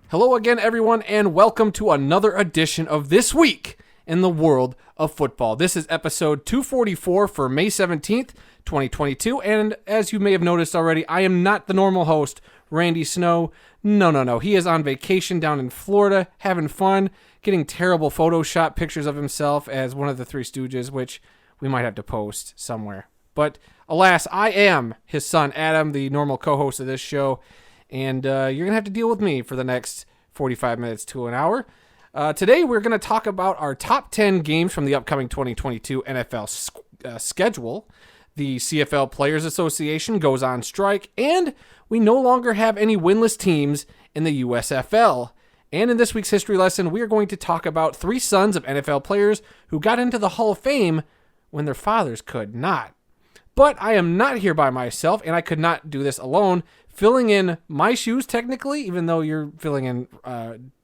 Hello again, everyone, and welcome to another edition of This Week in the World of Football. This is episode 244 for May 17th, 2022, and as you may have noticed already, I am not the normal host, Randy Snow. No. He is on vacation down in Florida, having fun, getting terrible Photoshop pictures of himself as one of the Three Stooges, which we might have to post somewhere. But alas, I am his son, Adam, the normal co-host of this show, and you're going to have to deal with me for the next 45 minutes to an hour. Today, we're going to talk about our top 10 games from the upcoming 2022 NFL schedule. The CFL Players Association goes on strike, and we no longer have any winless teams in the USFL. And in this week's history lesson, we are going to talk about three sons of NFL players who got into the Hall of Fame when their fathers could not. But I am not here by myself, and I could not do this alone. Filling in my shoes, technically, even though you're filling in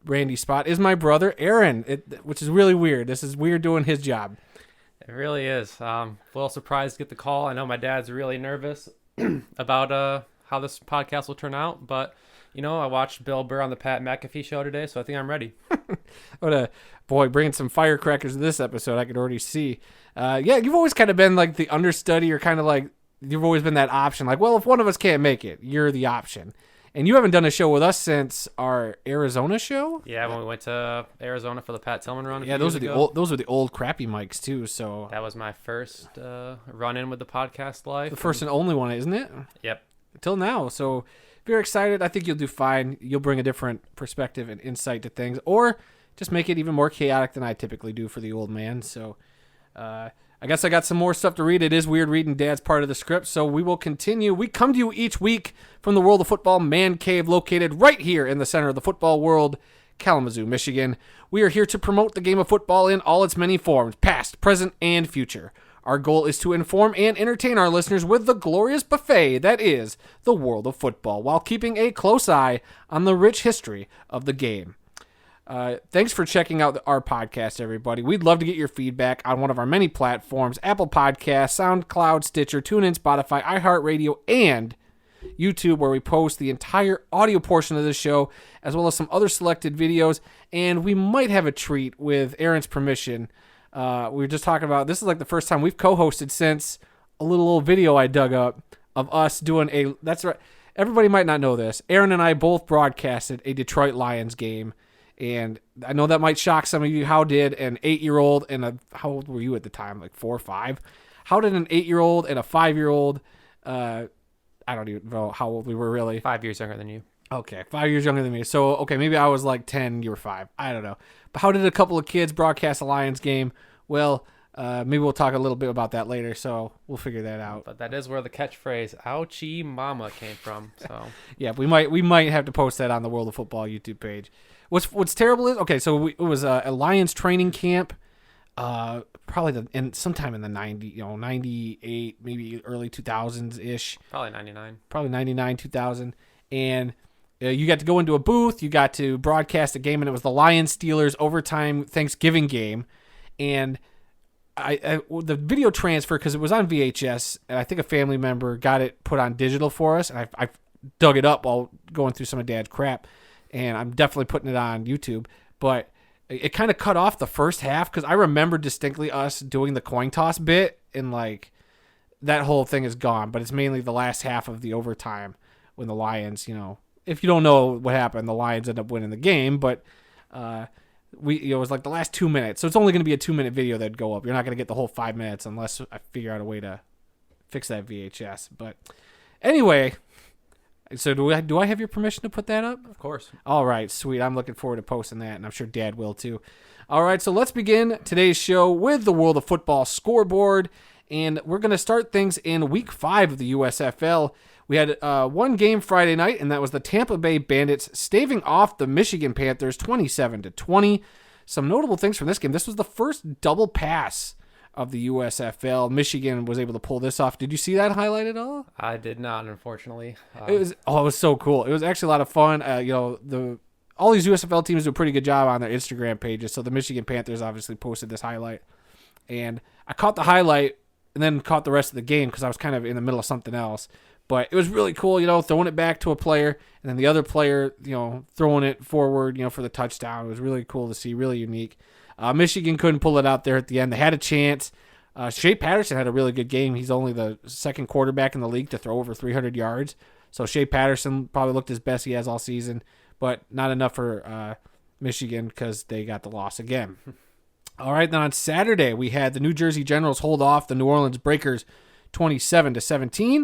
Randy's spot, is my brother, Aaron, which is really weird. This is weird doing his job. It really is. A little surprised to get the call. I know my dad's really nervous about how this podcast will turn out, but, I watched Bill Burr on the Pat McAfee show today, so I think I'm ready. Boy, bringing some firecrackers to this episode, I could already see. You've always kind of been like the understudy, or kind of like, you've always been that option. Like, well, if one of us can't make it, you're the option. And you haven't done a show with us since our Arizona show? Yeah, when we went to Arizona for the Pat Tillman run. Yeah, those are the old crappy mics too. So that was my first run-in with the podcast life. The first and only one, isn't it? Yep. Until now. So if you're excited, I think you'll do fine. You'll bring a different perspective and insight to things, or just make it even more chaotic than I typically do for the old man. So I guess I got some more stuff to read. It is weird reading Dad's part of the script, so we will continue. We come to you each week from the World of Football Man Cave, located right here in the center of the football world, Kalamazoo, Michigan. We are here to promote the game of football in all its many forms, past, present, and future. Our goal is to inform and entertain our listeners with the glorious buffet that is the world of football, while keeping a close eye on the rich history of the game. Thanks for checking out our podcast, everybody. We'd love to get your feedback on one of our many platforms: Apple Podcasts, SoundCloud, Stitcher, TuneIn, Spotify, iHeartRadio, and YouTube, where we post the entire audio portion of the show, as well as some other selected videos. And we might have a treat with Aaron's permission. We were just talking about, this is like the first time we've co-hosted since a little old video I dug up of us doing that's right, everybody might not know this, Aaron and I both broadcasted a Detroit Lions game. And I know that might shock some of you. How did an 8-year-old and how old were you at the time? Like 4 or 5? How did an 8-year-old and a 5-year-old, I don't even know how old we were really. 5 years younger than you. Okay, 5 years younger than me. So, okay, maybe I was like 10, you were 5. I don't know. But how did a couple of kids broadcast a Lions game? Well, maybe we'll talk a little bit about that later, so we'll figure that out. But that is where the catchphrase "Ouchie Mama" came from. So yeah, we might have to post that on the World of Football YouTube page. What's terrible is, okay, so it was a Lions training camp, probably sometime in the 98, maybe early 2000s ish. Probably 99. Probably 99, 2000, and you got to go into a booth. You got to broadcast a game, and it was the Lions-Steelers overtime Thanksgiving game, and the video transfer, because it was on VHS, and I think a family member got it put on digital for us, and I dug it up while going through some of Dad's crap, and I'm definitely putting it on YouTube, but it kind of cut off the first half, because I remember distinctly us doing the coin toss bit, and like that whole thing is gone, but it's mainly the last half of the overtime when the Lions, if you don't know what happened, the Lions end up winning the game, but it was like the last 2 minutes, so it's only going to be a 2-minute video that'd go up. You're not going to get the whole 5 minutes unless I figure out a way to fix that VHS. But anyway, so do I have your permission to put that up? Of course. All right, sweet. I'm looking forward to posting that, and I'm sure Dad will too. All right, so let's begin today's show with the World of Football scoreboard, and we're going to start things in Week 5 of the USFL. We had one game Friday night, and that was the Tampa Bay Bandits staving off the Michigan Panthers 27-20. Some notable things from this game: this was the first double pass of the USFL. Michigan was able to pull this off. Did you see that highlight at all? I did not, unfortunately. It was so cool. It was actually a lot of fun. All these USFL teams do a pretty good job on their Instagram pages. So the Michigan Panthers obviously posted this highlight, and I caught the highlight and then caught the rest of the game because I was kind of in the middle of something else. But it was really cool, throwing it back to a player and then the other player, throwing it forward, for the touchdown. It was really cool to see, really unique. Michigan couldn't pull it out there at the end. They had a chance. Shea Patterson had a really good game. He's only the second quarterback in the league to throw over 300 yards. So Shea Patterson probably looked his best he has all season, but not enough for Michigan because they got the loss again. All right, then on Saturday, we had the New Jersey Generals hold off the New Orleans Breakers 27-17.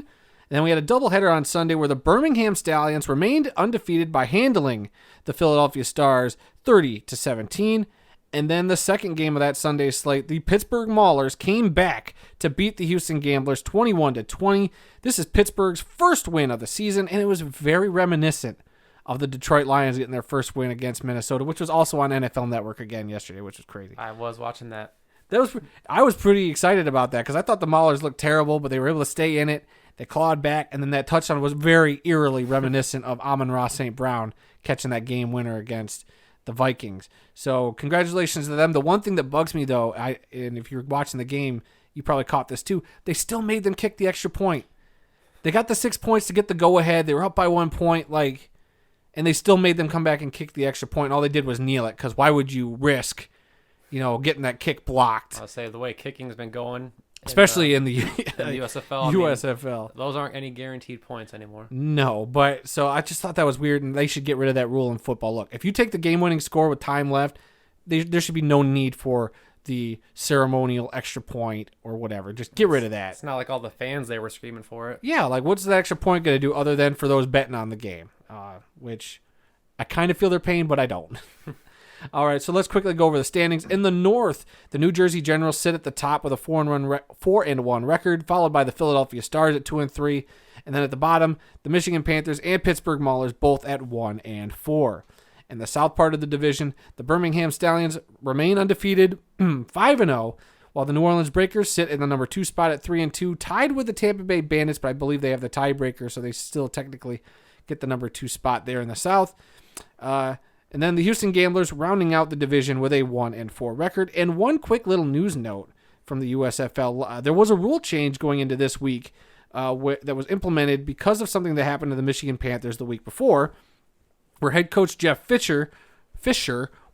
And then we had a doubleheader on Sunday where the Birmingham Stallions remained undefeated by handling the Philadelphia Stars 30-17. And then the second game of that Sunday slate, the Pittsburgh Maulers came back to beat the Houston Gamblers 21-20. This is Pittsburgh's first win of the season, and it was very reminiscent of the Detroit Lions getting their first win against Minnesota, which was also on NFL Network again yesterday, which was crazy. I was watching that. I was pretty excited about that because I thought the Maulers looked terrible, but they were able to stay in it. They clawed back, and then that touchdown was very eerily reminiscent of Amon-Ra St. Brown catching that game winner against the Vikings. So congratulations to them. The one thing that bugs me, though, and if you're watching the game, you probably caught this too, they still made them kick the extra point. They got the 6 points to get the go-ahead. They were up by 1 point, and they still made them come back and kick the extra point. All they did was kneel it, because why would you risk, getting that kick blocked? I'll say the way kicking's been going, especially in the USFL. USFL. Those aren't any guaranteed points anymore. No, but so I just thought that was weird, and they should get rid of that rule in football. Look, if you take the game-winning score with time left, there should be no need for the ceremonial extra point or whatever. Just get rid of that. It's not like all the fans they were screaming for it. Yeah, what's the extra point going to do other than for those betting on the game? Which I kind of feel their pain, but I don't. All right, so let's quickly go over the standings. In the North, the New Jersey Generals sit at the top with a 4-1 record, followed by the Philadelphia Stars at 2-3, and then at the bottom, the Michigan Panthers and Pittsburgh Maulers both at 1-4. In the South part of the division, the Birmingham Stallions remain undefeated, 5-0, while the New Orleans Breakers sit in the number 2 spot at 3-2, tied with the Tampa Bay Bandits, but I believe they have the tiebreaker, so they still technically get the number 2 spot there in the South. And then the Houston Gamblers rounding out the division with a 1-4 record. And one quick little news note from the USFL. There was a rule change going into this week that was implemented because of something that happened to the Michigan Panthers the week before, where head coach Jeff Fisher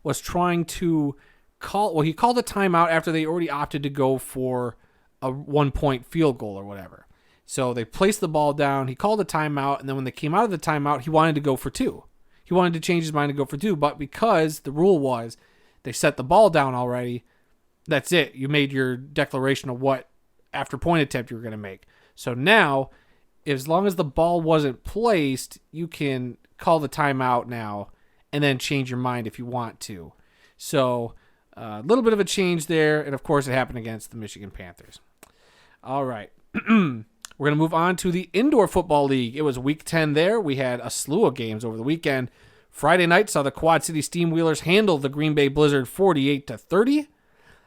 was trying to he called a timeout after they already opted to go for a 1-point field goal or whatever. So they placed the ball down. He called a timeout, and then when they came out of the timeout, he wanted to go for 2. He wanted to change his mind and go for 2, but because the rule was they set the ball down already, that's it. You made your declaration of what after point attempt you were going to make. So now, as long as the ball wasn't placed, you can call the timeout now and then change your mind if you want to. So a little bit of a change there, and of course it happened against the Michigan Panthers. All right. We're going to move on to the Indoor Football League. It was Week 10 there. We had a slew of games over the weekend. Friday night saw the Quad City Steamwheelers handle the Green Bay Blizzard 48-30.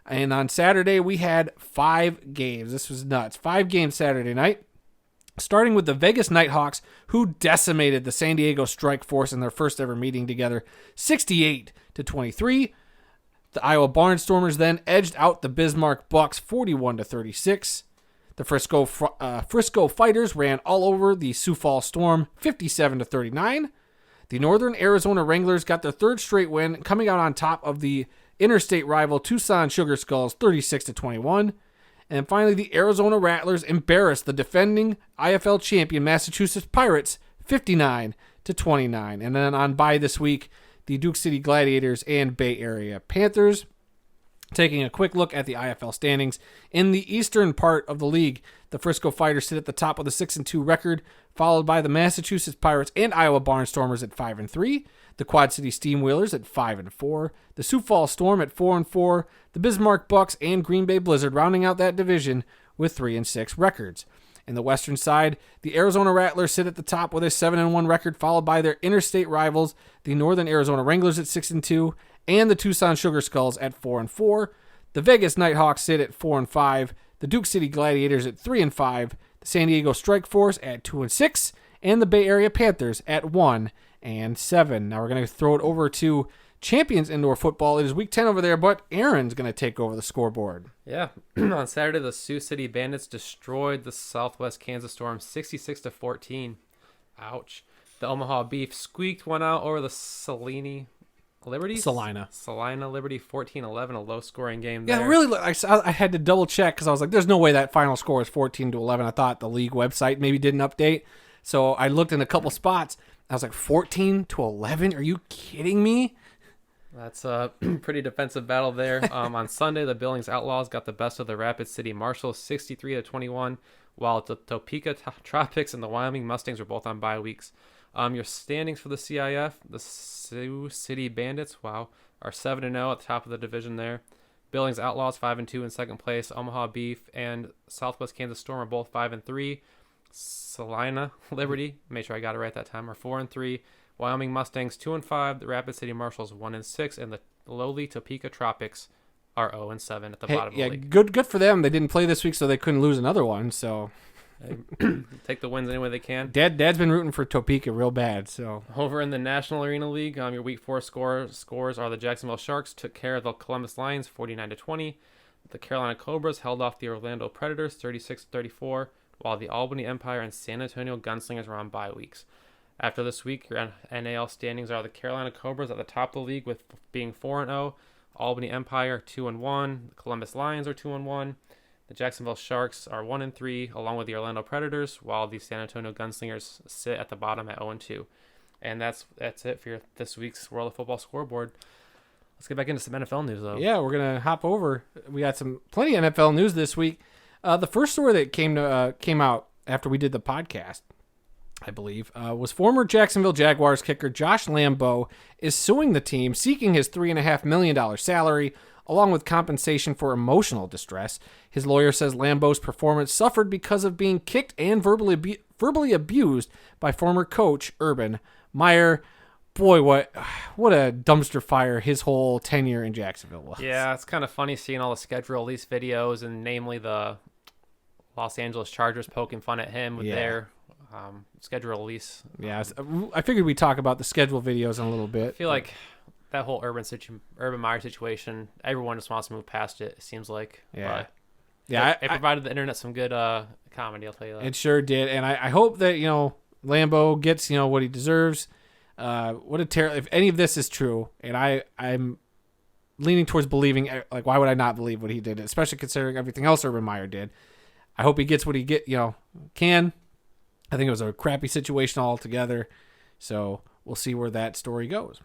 And on Saturday, we had 5 games. This was nuts. 5 games Saturday night. Starting with the Vegas Nighthawks, who decimated the San Diego Strike Force in their first ever meeting together, 68-23. The Iowa Barnstormers then edged out the Bismarck Bucks 41-36. The Frisco Fighters ran all over the Sioux Falls Storm 57-39. The Northern Arizona Wranglers got their third straight win, coming out on top of the interstate rival Tucson Sugar Skulls 36-21. And finally, the Arizona Rattlers embarrassed the defending IFL champion Massachusetts Pirates 59-29. And then on bye this week, the Duke City Gladiators and Bay Area Panthers. Taking a quick look at the IFL standings. In the eastern part of the league, the Frisco Fighters sit at the top with a 6-2 record, followed by the Massachusetts Pirates and Iowa Barnstormers at 5-3, the Quad City Steamwheelers at 5-4, the Sioux Falls Storm at 4-4, the Bismarck Bucks and Green Bay Blizzard rounding out that division with 3-6 records. In the western side, the Arizona Rattlers sit at the top with a 7-1 record, followed by their interstate rivals, the Northern Arizona Wranglers at 6-2, and the Tucson Sugar Skulls at 4-4. The Vegas Nighthawks sit at 4-5. The Duke City Gladiators at 3-5. The San Diego Strike Force at 2-6. And the Bay Area Panthers at 1-7. Now we're going to throw it over to Champions Indoor Football. It is week 10 over there, but Aaron's going to take over the scoreboard. Yeah. On Saturday, the Sioux City Bandits destroyed the Southwest Kansas Storm 66-14. Ouch. The Omaha Beef squeaked one out over the Salina Liberty 14-11, a low-scoring game there. Yeah, really, I had to double-check because I was like, there's no way that final score is 14-11. I thought the league website maybe didn't update. So I looked in a couple spots. I was like, 14-11? Are you kidding me? That's a pretty defensive battle there. On Sunday, the Billings Outlaws got the best of the Rapid City Marshals, 63-21, while the Topeka Tropics and the Wyoming Mustangs were both on bye weeks. Your standings for the CIF, the Sioux City Bandits, are 7-0 at the top of the division there. Billings Outlaws 5-2 in second place. Omaha Beef and Southwest Kansas Storm are both 5-3. Salina Liberty, make sure I got it right that time, are 4-3. Wyoming Mustangs 2-5. The Rapid City Marshals 1-6, and the lowly Topeka Tropics are 0-7 at the bottom of the league. Good for them. They didn't play this week, so they couldn't lose another one. So take the wins any way they can. Dad's been rooting for Topeka real bad. So over in the National Arena League, your Week 4 scores are the Jacksonville Sharks took care of the Columbus Lions 49-20. The Carolina Cobras held off the Orlando Predators 36-34, while the Albany Empire and San Antonio Gunslingers were on bye weeks. After this week, your NAL standings are the Carolina Cobras at the top of the league with being 4-0, Albany Empire 2-1, the Columbus Lions are 2-1, the Jacksonville Sharks are 1-3, along with the Orlando Predators, while the San Antonio Gunslingers sit at the bottom at 0-2. And that's it for this week's World of Football scoreboard. Let's get back into some NFL news, though. Yeah, we're gonna hop over. We got plenty of NFL news this week. The first story that came out after we did the podcast, I believe, was former Jacksonville Jaguars kicker Josh Lambo is suing the team, seeking his $3.5 million salary, along with compensation for emotional distress. His lawyer says Lambo's performance suffered because of being kicked and verbally abused by former coach Urban Meyer. Boy, what a dumpster fire his whole tenure in Jacksonville was. Yeah, it's kind of funny seeing all the schedule release videos, and namely the Los Angeles Chargers poking fun at him with their schedule release. Yeah, I figured we'd talk about the schedule videos in a little bit. I feel like that whole Urban Meyer situation, everyone just wants to move past it, it seems like. Yeah. But it provided the internet some good comedy, I'll tell you that. It sure did, and I hope that, Lambo gets, what he deserves. If any of this is true, and I'm leaning towards believing, like, why would I not believe what he did, especially considering everything else Urban Meyer did. I hope he gets what he can. I think it was a crappy situation altogether, so we'll see where that story goes.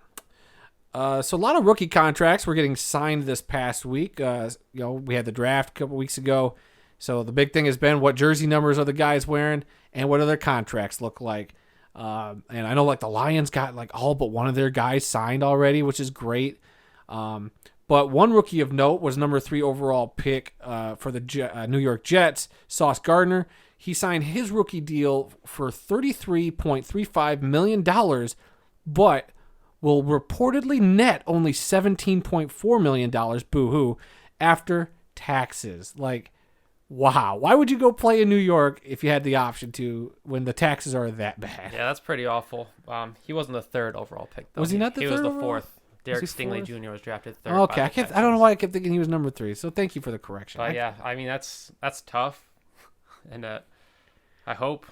So a lot of rookie contracts were getting signed this past week. We had the draft a couple weeks ago, so the big thing has been what jersey numbers are the guys wearing and what do their contracts look like. And I know, like, the Lions got, like, all but one of their guys signed already, which is great. But one rookie of note was number 3 overall pick for the New York Jets, Sauce Gardner. He signed his rookie deal for $33.35 million, but will reportedly net only $17.4 million, boo-hoo, after taxes. Like, wow. Why would you go play in New York if you had the option to when the taxes are that bad? Yeah, that's pretty awful. He wasn't the 3rd overall pick, though. Was he not the 3rd? He was the overall? 4th. Derek Stingley Jr. was drafted 3rd. Okay, I don't know why I kept thinking he was number 3, so thank you for the correction. But yeah, I mean, that's tough. And I hope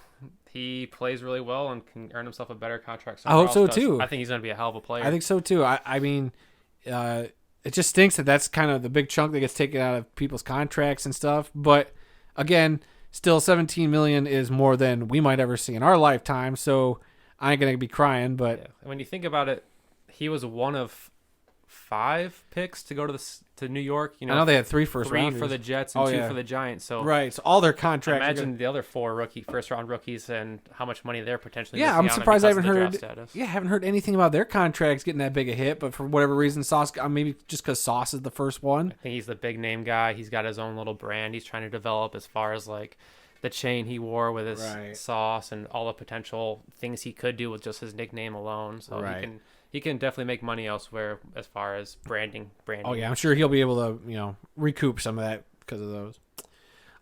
he plays really well and can earn himself a better contract. I hope so, too. I think he's going to be a hell of a player. I think so, too. I mean, it just stinks that that's kind of the big chunk that gets taken out of people's contracts and stuff. But, again, still $17 million is more than we might ever see in our lifetime, so I ain't going to be crying. But yeah. When you think about it, he was one of 5 picks to go to New York. I know they had 3 first rounders. 3 for the Jets and 2 for the Giants. So right, so all their contracts. Imagine the other 4 first round rookies and how much money they're potentially. Yeah, I'm surprised I haven't heard anything about their contracts getting that big a hit. But for whatever reason, Sauce, maybe just because Sauce is the first one. I think he's the big name guy. He's got his own little brand he's trying to develop as far as like the chain he wore with his sauce and all the potential things he could do with just his nickname alone. So he can definitely make money elsewhere as far as branding. Oh, yeah, I'm sure he'll be able to, recoup some of that because of those.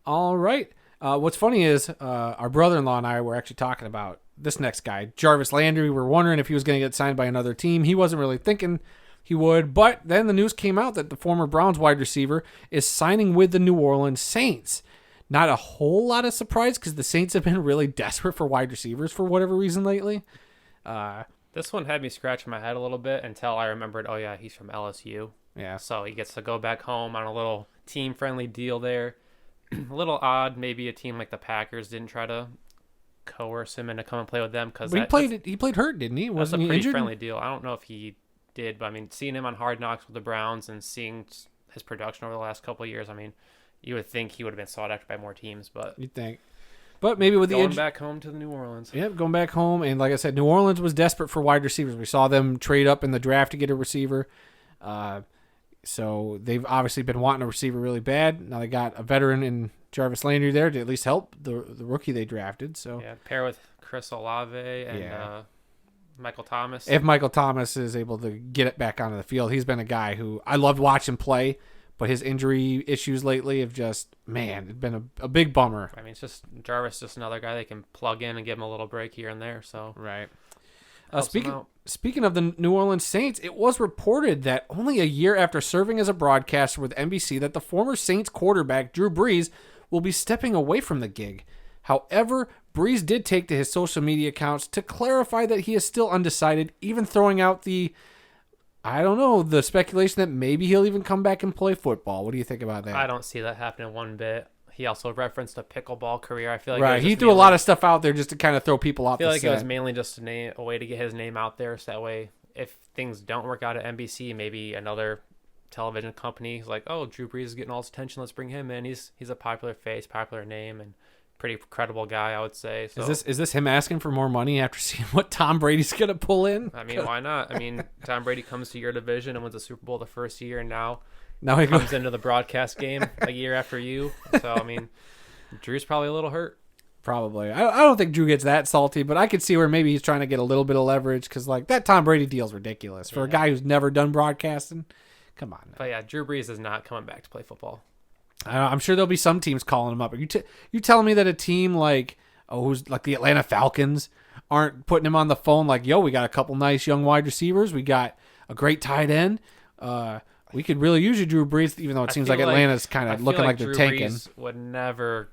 All right. What's funny is our brother-in-law and I were actually talking about this next guy, Jarvis Landry. We were wondering if he was going to get signed by another team. He wasn't really thinking he would. But then the news came out that the former Browns wide receiver is signing with the New Orleans Saints. Not a whole lot of surprise because the Saints have been really desperate for wide receivers for whatever reason lately. This one had me scratching my head a little bit until I remembered, oh, yeah, he's from LSU. Yeah. So he gets to go back home on a little team-friendly deal there. A little odd, maybe a team like the Packers didn't try to coerce him into come and play with them. Cause But he played hurt, didn't he? Wasn't that's a he pretty injured? friendly deal. I don't know if he did, but I mean, seeing him on Hard Knocks with the Browns and seeing his production over the last couple of years, I mean, you would think he would have been sought after by more teams, but You'd think. But maybe with going back home to the New Orleans. Yep, going back home. And like I said, New Orleans was desperate for wide receivers. We saw them trade up in the draft to get a receiver. So they've obviously been wanting a receiver really bad. Now they got a veteran in Jarvis Landry there to at least help the rookie they drafted. So yeah, pair with Chris Olave and Michael Thomas. If Michael Thomas is able to get it back onto the field, he's been a guy who I loved watching play. But his injury issues lately have just, it's been a big bummer. I mean, it's just Jarvis, just another guy they can plug in and give him a little break here and there. So right. Speaking of the New Orleans Saints, it was reported that only a year after serving as a broadcaster with NBC, that the former Saints quarterback Drew Brees will be stepping away from the gig. However, Brees did take to his social media accounts to clarify that he is still undecided, even throwing out the speculation that maybe he'll even come back and play football. What do you think about that? I don't see that happening one bit. He also referenced a pickleball career. I feel like right. He threw a lot of stuff out there just to kind of throw people off. I feel like it was mainly just a way to get his name out there, so that way, if things don't work out at NBC, maybe another television company is like, "Oh, Drew Brees is getting all this attention. Let's bring him in. He's a popular face, popular name, and pretty credible guy, I would say." So, is this him asking for more money after seeing what Tom Brady's gonna pull in? I mean, why not? I mean, Tom Brady comes to your division and wins a Super Bowl the first year, and now he comes into the broadcast game a year after you. So I mean, Drew's probably a little hurt. Probably. I don't think Drew gets that salty, but I could see where maybe he's trying to get a little bit of leverage because like that Tom Brady deal's ridiculous for a guy who's never done broadcasting. Come on. But yeah, Drew Brees is not coming back to play football. I'm sure there'll be some teams calling him up. Are you telling me that a team who's like the Atlanta Falcons aren't putting him on the phone like, yo, we got a couple nice young wide receivers. We got a great tight end. We could really use you, Drew Brees, even though it seems like Atlanta's kind of looking like they're tanking. Drew Brees would never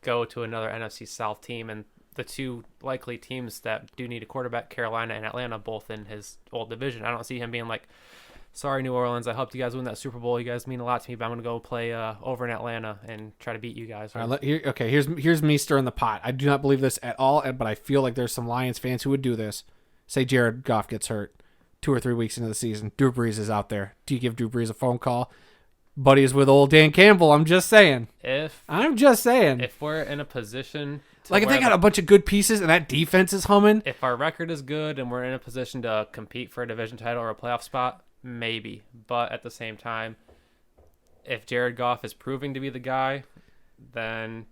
go to another NFC South team, and the two likely teams that do need a quarterback, Carolina and Atlanta, both in his old division. I don't see him being like, sorry, New Orleans, I helped you guys win that Super Bowl. You guys mean a lot to me, but I'm going to go play over in Atlanta and try to beat you guys. All right, here's me stirring the pot. I do not believe this at all, but I feel like there's some Lions fans who would do this. Say Jared Goff gets hurt 2 or 3 weeks into the season. Drew Brees is out there. Do you give Drew Brees a phone call? Buddy is with old Dan Campbell. I'm just saying. If we're in a position to if they got a bunch of good pieces and that defense is humming. If our record is good and we're in a position to compete for a division title or a playoff spot, maybe. But at the same time, if Jared Goff is proving to be the guy, then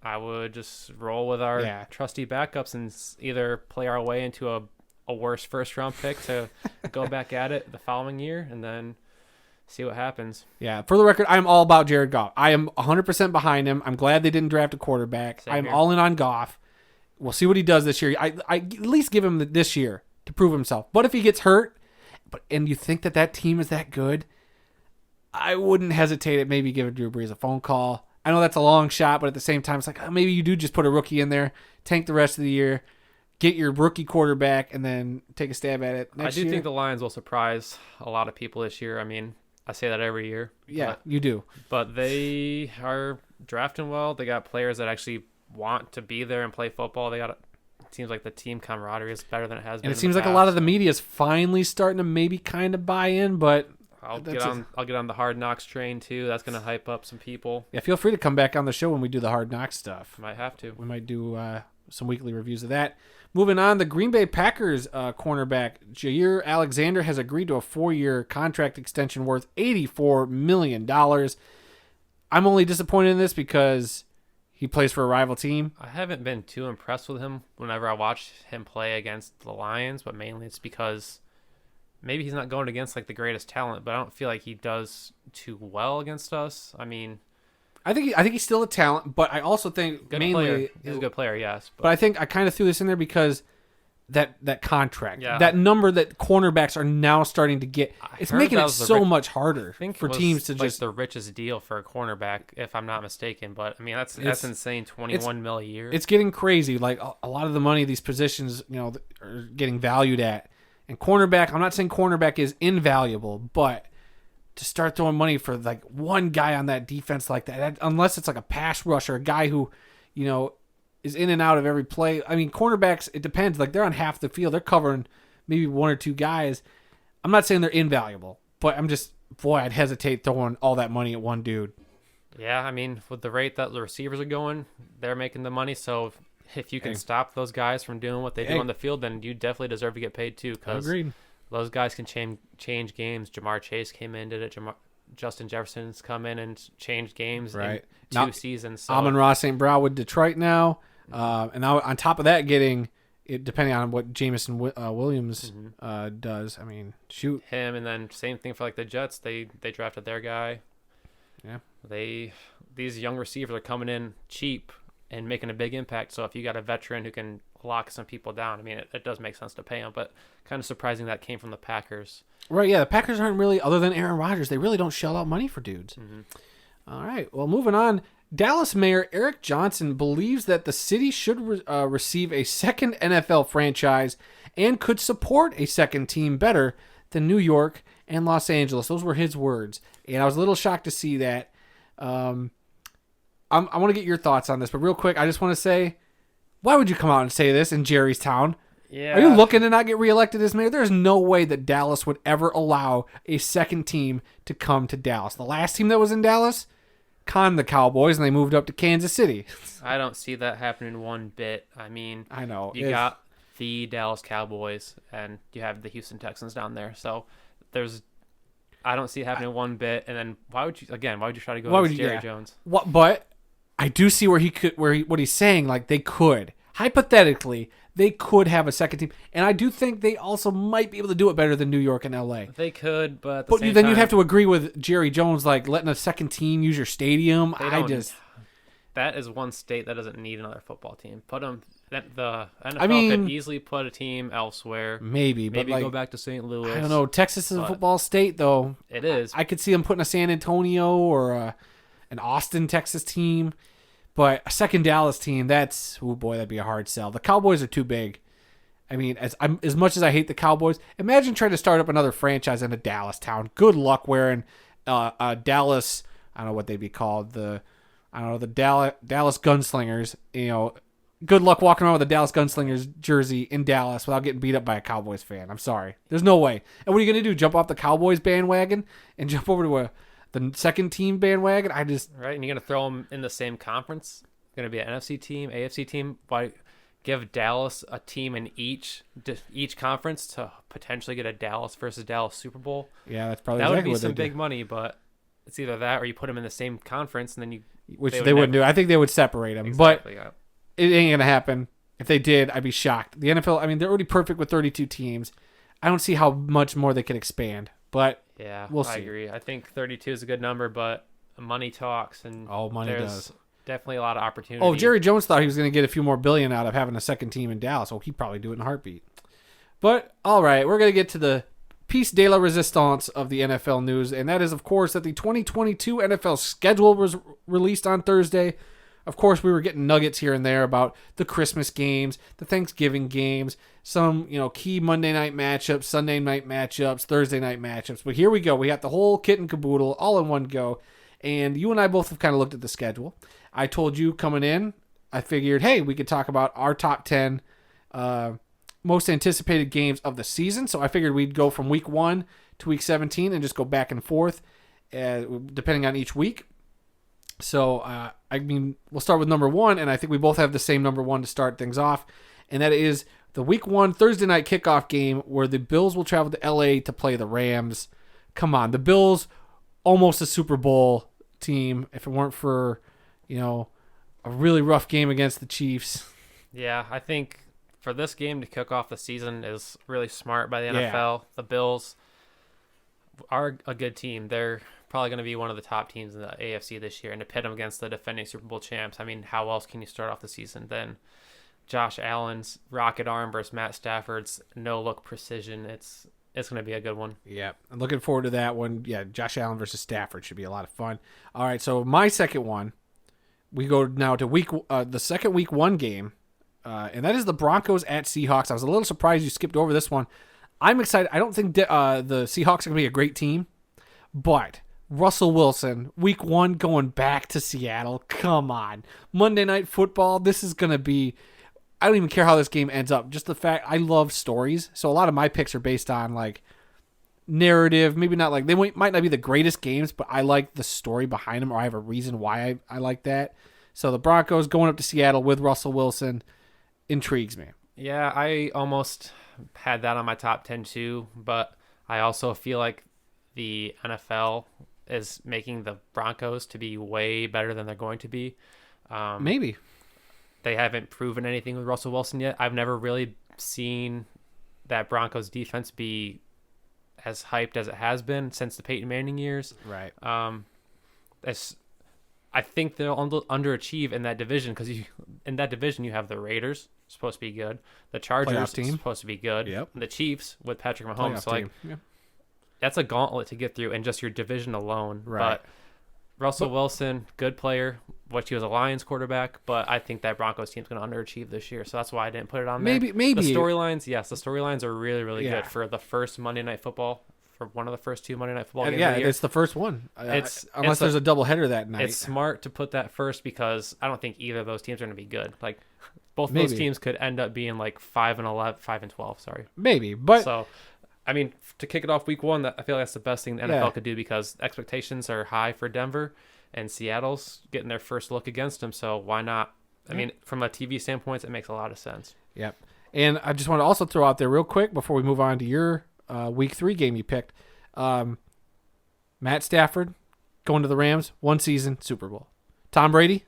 I would just roll with our trusty backups and either play our way into a worse first-round pick to go back at it the following year and then see what happens. Yeah, for the record, I'm all about Jared Goff. I am 100% behind him. I'm glad they didn't draft a quarterback. I'm all in on Goff. We'll see what he does this year. I at least give him this year to prove himself. But if he gets hurt, and you think that team is that good, I wouldn't hesitate at maybe giving Drew Brees a phone call. I know that's a long shot, but at the same time, it's like maybe you do just put a rookie in there, tank the rest of the year, get your rookie quarterback, and then take a stab at it next year. I do think the Lions will surprise a lot of people this year. I mean, I say that every year. Yeah, you do. But they are drafting well. They got players that actually want to be there and play football. It seems like the team camaraderie is better than it has been. And it seems like a lot of the media is finally starting to maybe kind of buy in, but I'll get on the Hard Knocks train too. That's going to hype up some people. Yeah, feel free to come back on the show when we do the Hard Knocks stuff. Might have to. We might do some weekly reviews of that. Moving on, the Green Bay Packers cornerback Jair Alexander has agreed to a 4-year contract extension worth $84 million. I'm only disappointed in this because he plays for a rival team. I haven't been too impressed with him whenever I watch him play against the Lions, but mainly it's because maybe he's not going against like the greatest talent, but I don't feel like he does too well against us. I mean, I think he's still a talent, but I also think he's a good player, yes. But I think I kind of threw this in there because that contract. Yeah. That number that cornerbacks are now starting to get. It's heard making that it was the so rich- much harder I think for it was teams to like just. the richest deal for a cornerback, if I'm not mistaken. But I mean, that's It's- insane. 21 mil a year. It's getting crazy. Like a lot of the money these positions, are getting valued at. And cornerback, I'm not saying cornerback is invaluable, but to start throwing money for like one guy on that defense like that, unless it's like a pass rusher, a guy who, is in and out of every play. I mean, cornerbacks, it depends. Like they're on half the field. They're covering maybe one or two guys. I'm not saying they're invaluable, but I'd hesitate throwing all that money at one dude. Yeah, I mean, with the rate that the receivers are going, they're making the money. So if you can stop those guys from doing what they do on the field, then you definitely deserve to get paid too. Because those guys can change games. Jamar Chase came in, did it. Justin Jefferson's come in and changed games in two seasons. So. Amon-Ra St. Brown with Detroit now. And now on top of that, getting it depending on what Jameson Williams does. I mean, shoot him, and then same thing for like the Jets. They drafted their guy. Yeah, these young receivers are coming in cheap and making a big impact. So if you got a veteran who can lock some people down, I mean, it does make sense to pay him. But kind of surprising that came from the Packers. Right? Yeah, the Packers aren't really, other than Aaron Rodgers, they really don't shell out money for dudes. Mm-hmm. All right. Well, moving on. Dallas Mayor Eric Johnson believes that the city should receive a second NFL franchise and could support a second team better than New York and Los Angeles. Those were his words, and I was a little shocked to see that. I want to get your thoughts on this, but real quick, I just want to say, why would you come out and say this in Jerry's town? Yeah. Are you looking to not get reelected as mayor? There's no way that Dallas would ever allow a second team to come to Dallas. The last team that was in Dallas conned the Cowboys, and they moved up to Kansas City. I don't see that happening one bit. I mean, I know. You got the Dallas Cowboys, and you have the Houston Texans down there. So I don't see it happening one bit. And then why would you try to go against Jerry Jones? But I do see what he's saying. Like they could, hypothetically, they could have a second team, and I do think they also might be able to do it better than New York and LA. They could, but then you'd have to agree with Jerry Jones, like letting a second team use your stadium. That is one state that doesn't need another football team. Put them. The NFL could easily put a team elsewhere. Maybe but go back to St. Louis. I don't know. Texas is a football state, though. It is. I could see them putting a San Antonio or an Austin, Texas team. But a second Dallas team, that'd be a hard sell. The Cowboys are too big. I mean, as much as I hate the Cowboys, imagine trying to start up another franchise in a Dallas town. Good luck wearing a Dallas, I don't know what they'd be called, the Dallas Gunslingers. Good luck walking around with a Dallas Gunslingers jersey in Dallas without getting beat up by a Cowboys fan. I'm sorry. There's no way. And what are you going to do, jump off the Cowboys bandwagon and jump over to the second team bandwagon? Right, and you're going to throw them in the same conference? Going to be an NFC team, AFC team? Why give Dallas a team in each conference to potentially get a Dallas versus Dallas Super Bowl? Yeah, that's probably that exactly would be some what they big money, but it's either that or you put them in the same conference and then they wouldn't do. I think they would separate them, exactly, but it ain't going to happen. If they did, I'd be shocked. The NFL, I mean, they're already perfect with 32 teams. I don't see how much more they can expand, but yeah, we'll see. I agree. I think 32 is a good number, but money talks, and money does. Definitely a lot of opportunity. Oh, Jerry Jones thought he was going to get a few more billion out of having a second team in Dallas. Well, he'd probably do it in a heartbeat. But, all right, we're going to get to the piece de la resistance of the NFL news, and that is, of course, that the 2022 NFL schedule was released on Thursday. Of course, we were getting nuggets here and there about the Christmas games, the Thanksgiving games, some, key Monday night matchups, Sunday night matchups, Thursday night matchups. But here we go. We got the whole kit and caboodle all in one go. And you and I both have kind of looked at the schedule. I told you coming in, I figured, hey, we could talk about our top 10 most anticipated games of the season. So I figured we'd go from week 1 to week 17 and just go back and forth depending on each week. So, we'll start with number 1, and I think we both have the same number 1 to start things off, and that is the week 1 Thursday night kickoff game where the Bills will travel to LA to play the Rams. Come on, the Bills, almost a Super Bowl team if it weren't for, a really rough game against the Chiefs. Yeah, I think for this game to kick off the season is really smart by the NFL. Yeah. The Bills are a good team. They're probably going to be one of the top teams in the AFC this year, and to pit them against the defending Super Bowl champs, I mean, how else can you start off the season than Josh Allen's rocket arm versus Matt Stafford's no-look precision. It's going to be a good one. Yeah, I'm looking forward to that one. Yeah, Josh Allen versus Stafford should be a lot of fun. All right, so my second one, we go now to the second week 1 game, and that is the Broncos at Seahawks. I was a little surprised you skipped over this one. I'm excited. I don't think the Seahawks are going to be a great team, but Russell Wilson, week 1 going back to Seattle. Come on. Monday Night Football, this is going to be... I don't even care how this game ends up. Just the fact I love stories. So a lot of my picks are based on like narrative. Maybe not like they might not be the greatest games, but I like the story behind them, or I have a reason why I like that. So the Broncos going up to Seattle with Russell Wilson intrigues me. Yeah, I almost had that on my top 10 too, but I also feel like the NFL is making the Broncos to be way better than they're going to be. Maybe. They haven't proven anything with Russell Wilson yet. I've never really seen that Broncos defense be as hyped as it has been since the Peyton Manning years. Right. I think they'll underachieve in that division because in that division you have the Raiders, supposed to be good. The Chargers, supposed to be good. Yep. The Chiefs with Patrick Mahomes. So yeah. That's a gauntlet to get through in just your division alone. Right. But Russell Wilson, good player. He was a Lions quarterback, but I think that Broncos team's going to underachieve this year, so that's why I didn't put it on there. Maybe the storylines. Yes, the storylines are really, really good for the first Monday Night Football, for one of the first 2 Monday Night Football games. Yeah, of the year. it's the first one. Unless there's a doubleheader that night. It's smart to put that first because I don't think either of those teams are going to be good. Like both of those teams could end up being like 5-11, 5-12. Sorry. Maybe, but so. I mean, to kick it off week 1, I feel like that's the best thing the NFL could do because expectations are high for Denver. And Seattle's getting their first look against them, so why not? I mean, from a TV standpoint, it makes a lot of sense. Yep. And I just want to also throw out there real quick before we move on to your week 3 game you picked. Matt Stafford going to the Rams, 1 season, Super Bowl. Tom Brady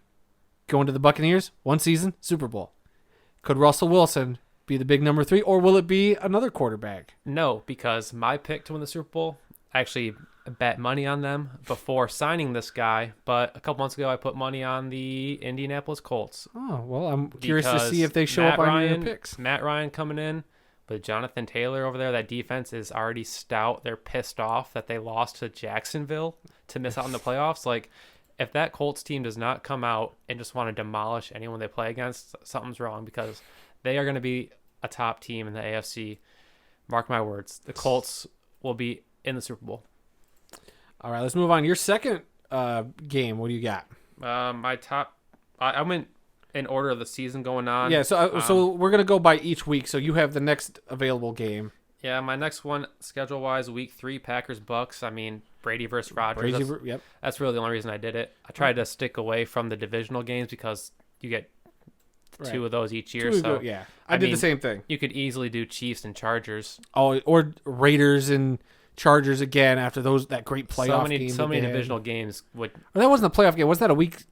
going to the Buccaneers, 1 season, Super Bowl. Could Russell Wilson be the big number 3, or will it be another quarterback? No, because my pick to win the Super Bowl, I actually bet money on them before signing this guy, but a couple months ago I put money on the Indianapolis Colts. Oh, well, I'm curious to see if they show up on your picks. Matt Ryan coming in, but Jonathan Taylor over there, that defense is already stout. They're pissed off that they lost to Jacksonville to miss out on the playoffs. Like, if that Colts team does not come out and just want to demolish anyone they play against, something's wrong because they are going to be a top team in the AFC. Mark my words. The Colts will be in the Super Bowl. All right, let's move on. Your second game, what do you got? My top, I went in order of the season going on. Yeah, so we're going to go by each week, so you have the next available game. Yeah, my next one, schedule-wise, week 3, Packers-Bucks. I mean, Brady versus Rodgers. That's really the only reason I did it. I tried to stick away from the divisional games because you get 2 of those each year. I did the same thing. You could easily do Chiefs and Chargers. Oh, or Raiders and Chargers again after that great playoff game. So many divisional games would. Or that wasn't a playoff game. Wasn't that a week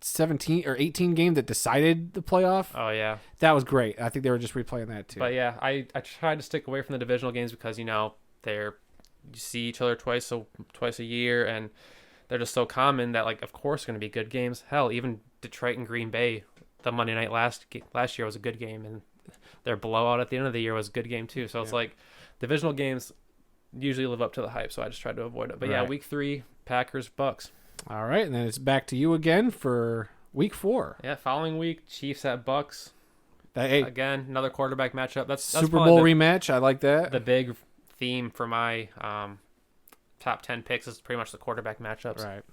17 or 18 game that decided the playoff? Oh yeah, that was great. I think they were just replaying that too. But yeah, I tried to stick away from the divisional games because you see each other twice a year, and they're just so common that of course going to be good games. Hell, even Detroit and Green Bay, the Monday night last year was a good game, and their blowout at the end of the year was a good game too. So it's divisional games usually live up to the hype, so I just tried to avoid it. But yeah, week 3, Packers, Bucks. All right, and then it's back to you again for week 4. Yeah, following week, Chiefs at Bucks. Again, another quarterback matchup. That's Super Bowl rematch. I like that. The big theme for my top 10 picks is pretty much the quarterback matchups. Right.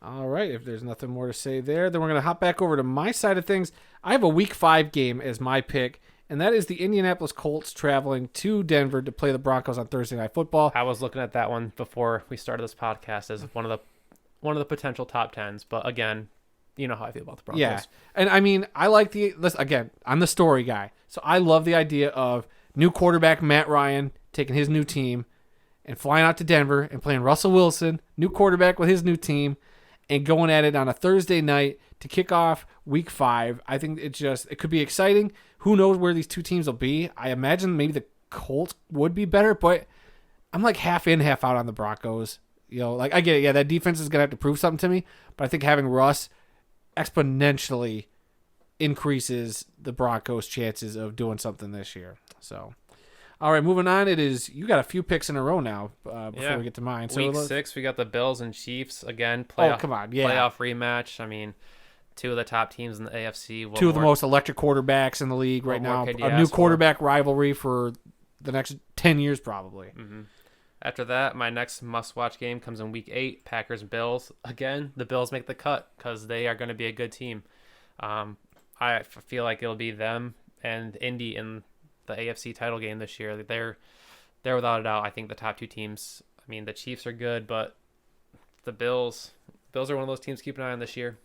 All right, if there's nothing more to say there, then we're going to hop back over to my side of things. I have a week 5 game as my pick, and that is the Indianapolis Colts traveling to Denver to play the Broncos on Thursday Night Football. I was looking at that one before we started this podcast as one of the potential top 10s, but again, you know how I feel about the Broncos. Yeah, and I mean, I like again, I'm the story guy, so I love the idea of new quarterback Matt Ryan taking his new team and flying out to Denver and playing Russell Wilson, new quarterback with his new team, and going at it on a Thursday night to kick off week 5. I think it could be exciting. Who knows where these two teams will be? I imagine maybe the Colts would be better, but I'm like half in, half out on the Broncos. I get it. Yeah, that defense is going to have to prove something to me, but I think having Russ exponentially increases the Broncos' chances of doing something this year. So, all right, moving on. You got a few picks in a row now before we get to mine. So Week 6, we got the Bills and Chiefs again. come on, yeah. Playoff rematch. I mean, two of the top teams in the AFC. Two of the most electric quarterbacks in the league right now. A new quarterback rivalry for the next 10 years probably. Mm-hmm. After that, my next must-watch game comes in Week 8, Packers and Bills. Again, the Bills make the cut because they are going to be a good team. I feel like it'll be them and Indy in the AFC title game this year. They're without a doubt, I think, the top two teams. I mean, the Chiefs are good, but the Bills are one of those teams to keep an eye on this year.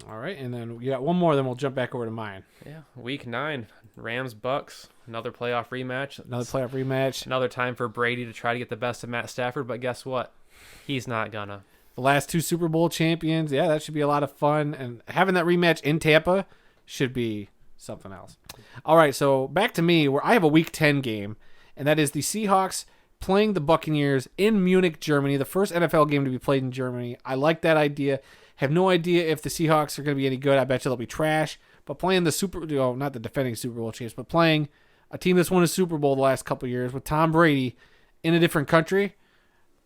All right, and then you got one more, then we'll jump back over to mine. Yeah, Week 9, Rams-Bucks, another playoff rematch. Another time for Brady to try to get the best of Matt Stafford, but guess what? He's not gonna. The last two Super Bowl champions, yeah, that should be a lot of fun, and having that rematch in Tampa should be something else. All right, so back to me, where I have a Week 10 game, and that is the Seahawks playing the Buccaneers in Munich, Germany, the first NFL game to be played in Germany. I like that idea. Have no idea if the Seahawks are going to be any good. I bet you they'll be trash. But playing not the defending Super Bowl champs, but playing a team that's won a Super Bowl the last couple of years with Tom Brady in a different country,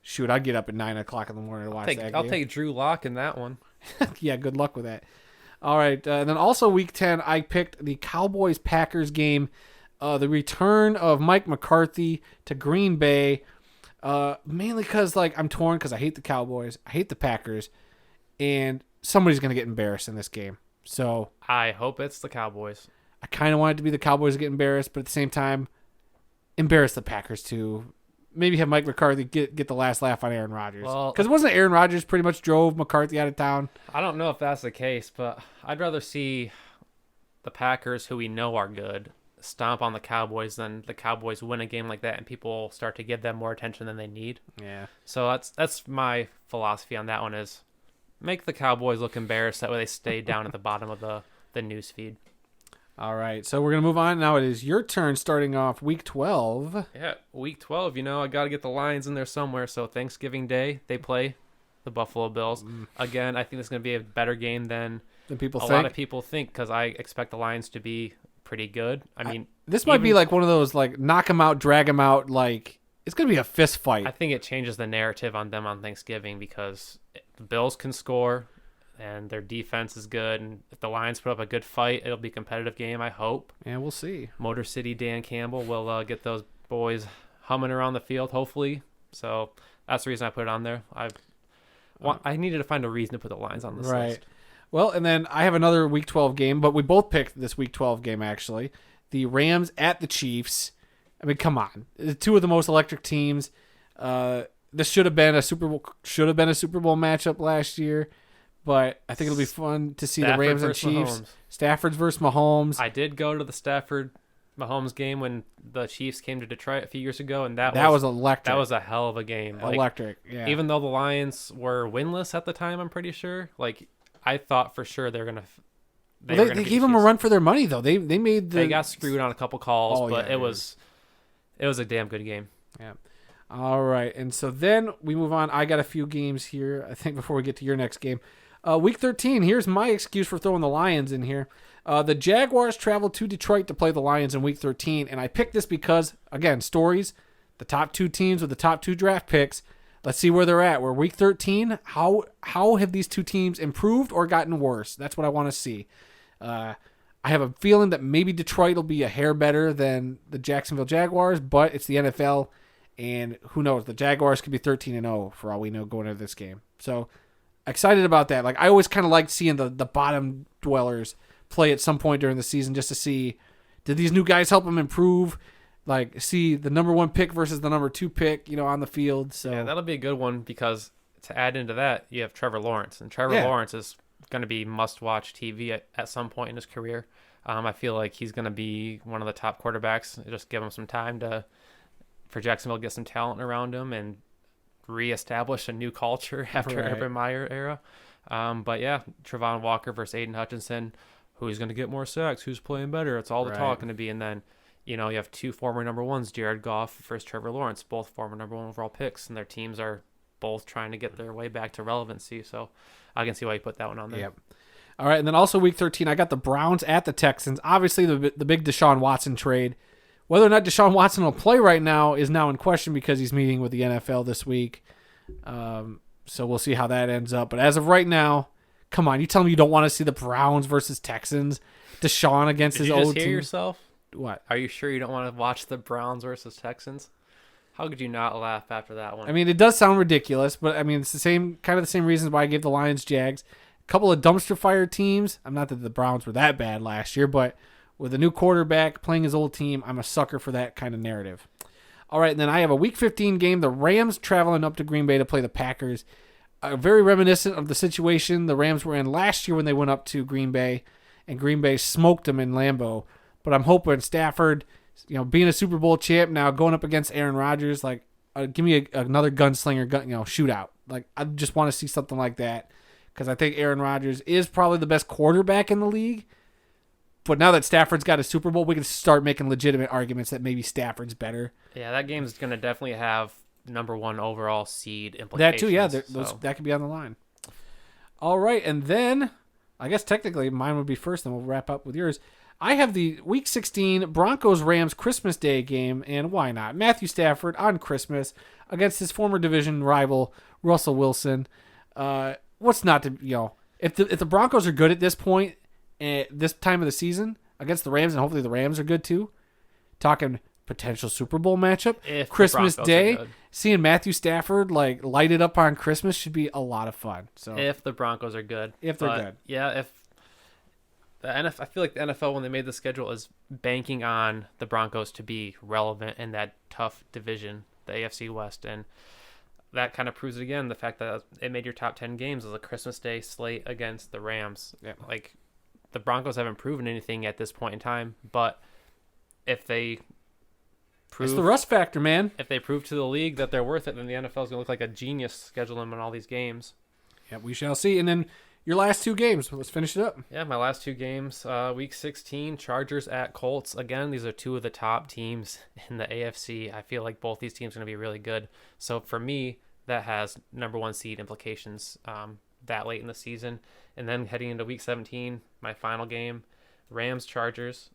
shoot, I'd get up at 9 o'clock in the morning to watch that game. I'll take Drew Lock in that one. Yeah, good luck with that. All right, and then also Week 10, I picked the Cowboys-Packers game, the return of Mike McCarthy to Green Bay, mainly because I'm torn because I hate the Cowboys, I hate the Packers, and somebody's going to get embarrassed in this game. So I hope it's the Cowboys. I kind of want it to be the Cowboys to get embarrassed, but at the same time, embarrass the Packers too. Maybe have Mike McCarthy get the last laugh on Aaron Rodgers. Because wasn't Aaron Rodgers pretty much drove McCarthy out of town? I don't know if that's the case, but I'd rather see the Packers, who we know are good, stomp on the Cowboys than the Cowboys win a game like that and people start to give them more attention than they need. Yeah. So that's my philosophy on that one is make the Cowboys look embarrassed. That way they stay down at the bottom of the news feed. All right, so we're going to move on. Now it is your turn starting off Week 12. Yeah, Week 12, I got to get the Lions in there somewhere. So Thanksgiving Day, they play the Buffalo Bills. Again, I think it's going to be a better game than people think. A lot of people think because I expect the Lions to be pretty good. I mean, this might be like one of those knock them out, drag them out. It's going to be a fist fight. I think it changes the narrative on them on Thanksgiving because the Bills can score and their defense is good. And if the Lions put up a good fight, it'll be a competitive game, I hope. Yeah, we'll see. Motor City Dan Campbell will get those boys humming around the field, hopefully. So that's the reason I put it on there. I needed to find a reason to put the Lions on this list. Well, and then I have another Week 12 game, but we both picked this Week 12 game, actually. The Rams at the Chiefs. I mean, come on. Two of the most electric teams. This should have been a Super Bowl matchup last year, but I think it'll be fun to see the Rams and Chiefs. Mahomes. Stafford versus Mahomes. I did go to the Stafford Mahomes game when the Chiefs came to Detroit a few years ago, and that was electric. That was a hell of a game. Electric, yeah. Even though the Lions were winless at the time, I'm pretty sure. I thought for sure they're gonna. They gave them a run for their money, though. They got screwed on a couple calls, but it was a damn good game. Yeah. All right, and so then we move on. I got a few games here, I think, before we get to your next game. Week 13, here's my excuse for throwing the Lions in here. The Jaguars travel to Detroit to play the Lions in Week 13, and I picked this because, again, stories, the top two teams with the top two draft picks. Let's see where they're at. We're Week 13. How have these two teams improved or gotten worse? That's what I want to see. I have a feeling that maybe Detroit will be a hair better than the Jacksonville Jaguars, but it's the NFL, and who knows? The Jaguars could be 13-0 for all we know going into this game. So excited about that. I always kind of like seeing the bottom dwellers play at some point during the season just to see, did these new guys help them improve? See the number 1 pick versus the number 2 pick, on the field. So yeah, that'll be a good one because to add into that, you have Trevor Lawrence, and Trevor Lawrence is going to be must-watch TV at some point in his career. I feel like he's going to be one of the top quarterbacks. Just give him some time for Jacksonville to get some talent around him and reestablish a new culture after Urban Meyer era. But yeah, Trevon Walker versus Aiden Hutchinson. Who's going to get more sacks? Who's playing better? It's all the talk going to be. And then, you have two former number ones, Jared Goff versus Trevor Lawrence, both former number 1 overall picks, and their teams are both trying to get their way back to relevancy. So I can see why you put that one on there. Yep. All right, and then also week 13, I got the Browns at the Texans. Obviously, the big Deshaun Watson trade. Whether or not Deshaun Watson will play right now is now in question because he's meeting with the NFL this week. So we'll see how that ends up. But as of right now, come on, you tell me you don't want to see the Browns versus Texans, Deshaun against his old team. Did you just hear yourself? What? Are you sure you don't want to watch the Browns versus Texans? How could you not laugh after that one? I mean, it does sound ridiculous, but I mean, it's the same reasons why I gave the Lions Jags. A couple of dumpster fire teams. I'm not that the Browns were that bad last year, but with a new quarterback playing his old team, I'm a sucker for that kind of narrative. All right, and then I have a Week 15 game. The Rams traveling up to Green Bay to play the Packers. Very reminiscent of the situation the Rams were in last year when they went up to Green Bay, and Green Bay smoked them in Lambeau. But I'm hoping Stafford, being a Super Bowl champ now, going up against Aaron Rodgers, like, give me another gunslinger, shootout. Like, I just want to see something like that because I think Aaron Rodgers is probably the best quarterback in the league. But now that Stafford's got a Super Bowl, we can start making legitimate arguments that maybe Stafford's better. Yeah, that game's going to definitely have number one overall seed implications. That too, yeah. That could be on the line. All right, and then I guess technically mine would be first, then we'll wrap up with yours. I have the Week 16 Broncos-Rams Christmas Day game, and why not? Matthew Stafford on Christmas against his former division rival, Russell Wilson. What's not to, if the Broncos are good at this point, at this time of the season against the Rams, and hopefully the Rams are good too, talking potential Super Bowl matchup, if Christmas Day, seeing Matthew Stafford light it up on Christmas should be a lot of fun. So if the Broncos are good. If they're good. Yeah, if the NFL, I feel like the NFL, when they made the schedule, is banking on the Broncos to be relevant in that tough division, the AFC West, and that kind of proves it again. The fact that it made your top 10 games as a Christmas Day slate against the Rams. Yeah. Like, the Broncos haven't proven anything at this point in time, but if they prove, it's the rust factor, man. If they prove to the league that they're worth it, then the NFL is going to look like a genius scheduling them on all these games. Yeah, we shall see. And then your last two games. Let's finish it up. Yeah, my last two games. Week 16, Chargers at Colts. Again, these are two of the top teams in the AFC. I feel like both these teams are going to be really good. So for me, that has number one seed implications that late in the season. And then heading into Week 17, my final game, Rams-Chargers.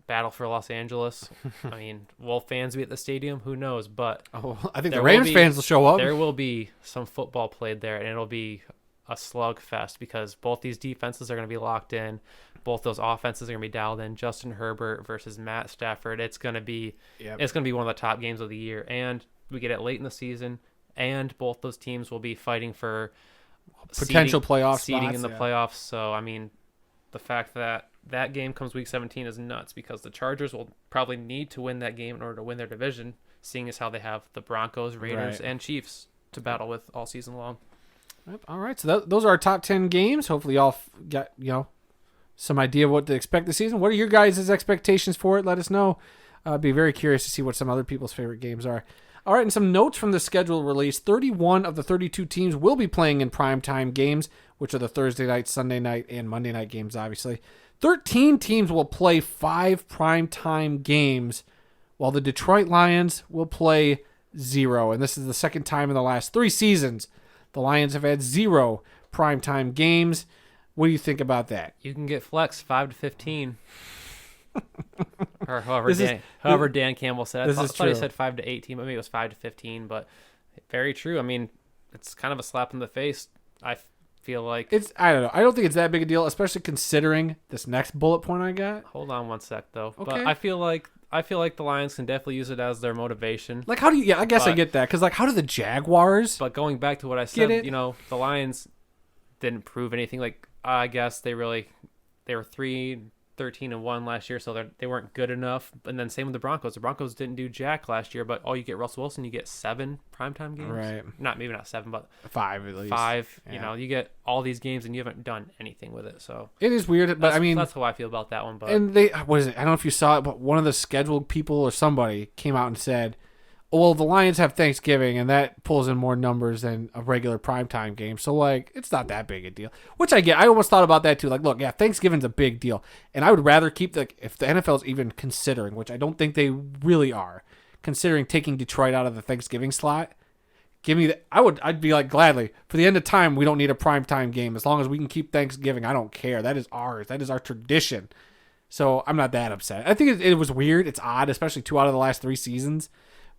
Battle for Los Angeles. I mean, will fans be at the stadium? Who knows? But I think the Rams fans will show up. There will be some football played there, and it'll be a slugfest because both these defenses are going to be locked in. Both those offenses are going to be dialed in. Justin Herbert versus Matt Stafford. It's going to be one of the top games of the year, and we get it late in the season. And both those teams will be fighting for potential playoff seeding in the playoffs. So I mean, the fact that that game comes Week 17 is nuts because the Chargers will probably need to win that game in order to win their division, seeing as how they have the Broncos, Raiders, and Chiefs to battle with all season long. All right, so those are our top 10 games. Hopefully y'all got some idea of what to expect this season. What are your guys' expectations for it? Let us know. I'd be very curious to see what some other people's favorite games are. All right, and some notes from the schedule release. 31 of the 32 teams will be playing in primetime games, which are the Thursday night, Sunday night, and Monday night games, obviously. 13 teams will play 5 primetime games, while the Detroit Lions will play 0. And this is the second time in the last 3 seasons the Lions have had 0 primetime games. What do you think about that? You can get flex 5 to 15. Or however Dan Campbell said. I thought he said 5 to 18, but maybe it was 5 to 15. But very true. I mean, it's kind of a slap in the face. I feel like I don't know. I don't think it's that big a deal, especially considering this next bullet point I got. Hold on one sec though. Okay. But I feel like the Lions can definitely use it as their motivation. Like, how do you? Yeah, I guess I get that because how do the Jaguars? But going back to what I said, the Lions didn't prove anything. Like, I guess they were 13-1 last year, so they weren't good enough. And then same with the Broncos. The Broncos didn't do jack last year, but you get Russell Wilson, you get 7 primetime games. Right. Maybe not 7, but 5 at least. 5. Yeah. You get all these games and you haven't done anything with it. So it is weird, but I mean, that's how I feel about that one. But and what is it? I don't know if you saw it, but one of the scheduled people or somebody came out and said, well, the Lions have Thanksgiving, and that pulls in more numbers than a regular primetime game. So, it's not that big a deal. Which I get. I almost thought about that, too. Look, yeah, Thanksgiving's a big deal. And I would rather keep if the NFL's even considering, which I don't think they really are, considering taking Detroit out of the Thanksgiving slot, Give me that. I'd be like, gladly, for the end of time, we don't need a primetime game. As long as we can keep Thanksgiving, I don't care. That is ours. That is our tradition. So I'm not that upset. I think it was weird. It's odd, especially 2 out of the last 3 seasons.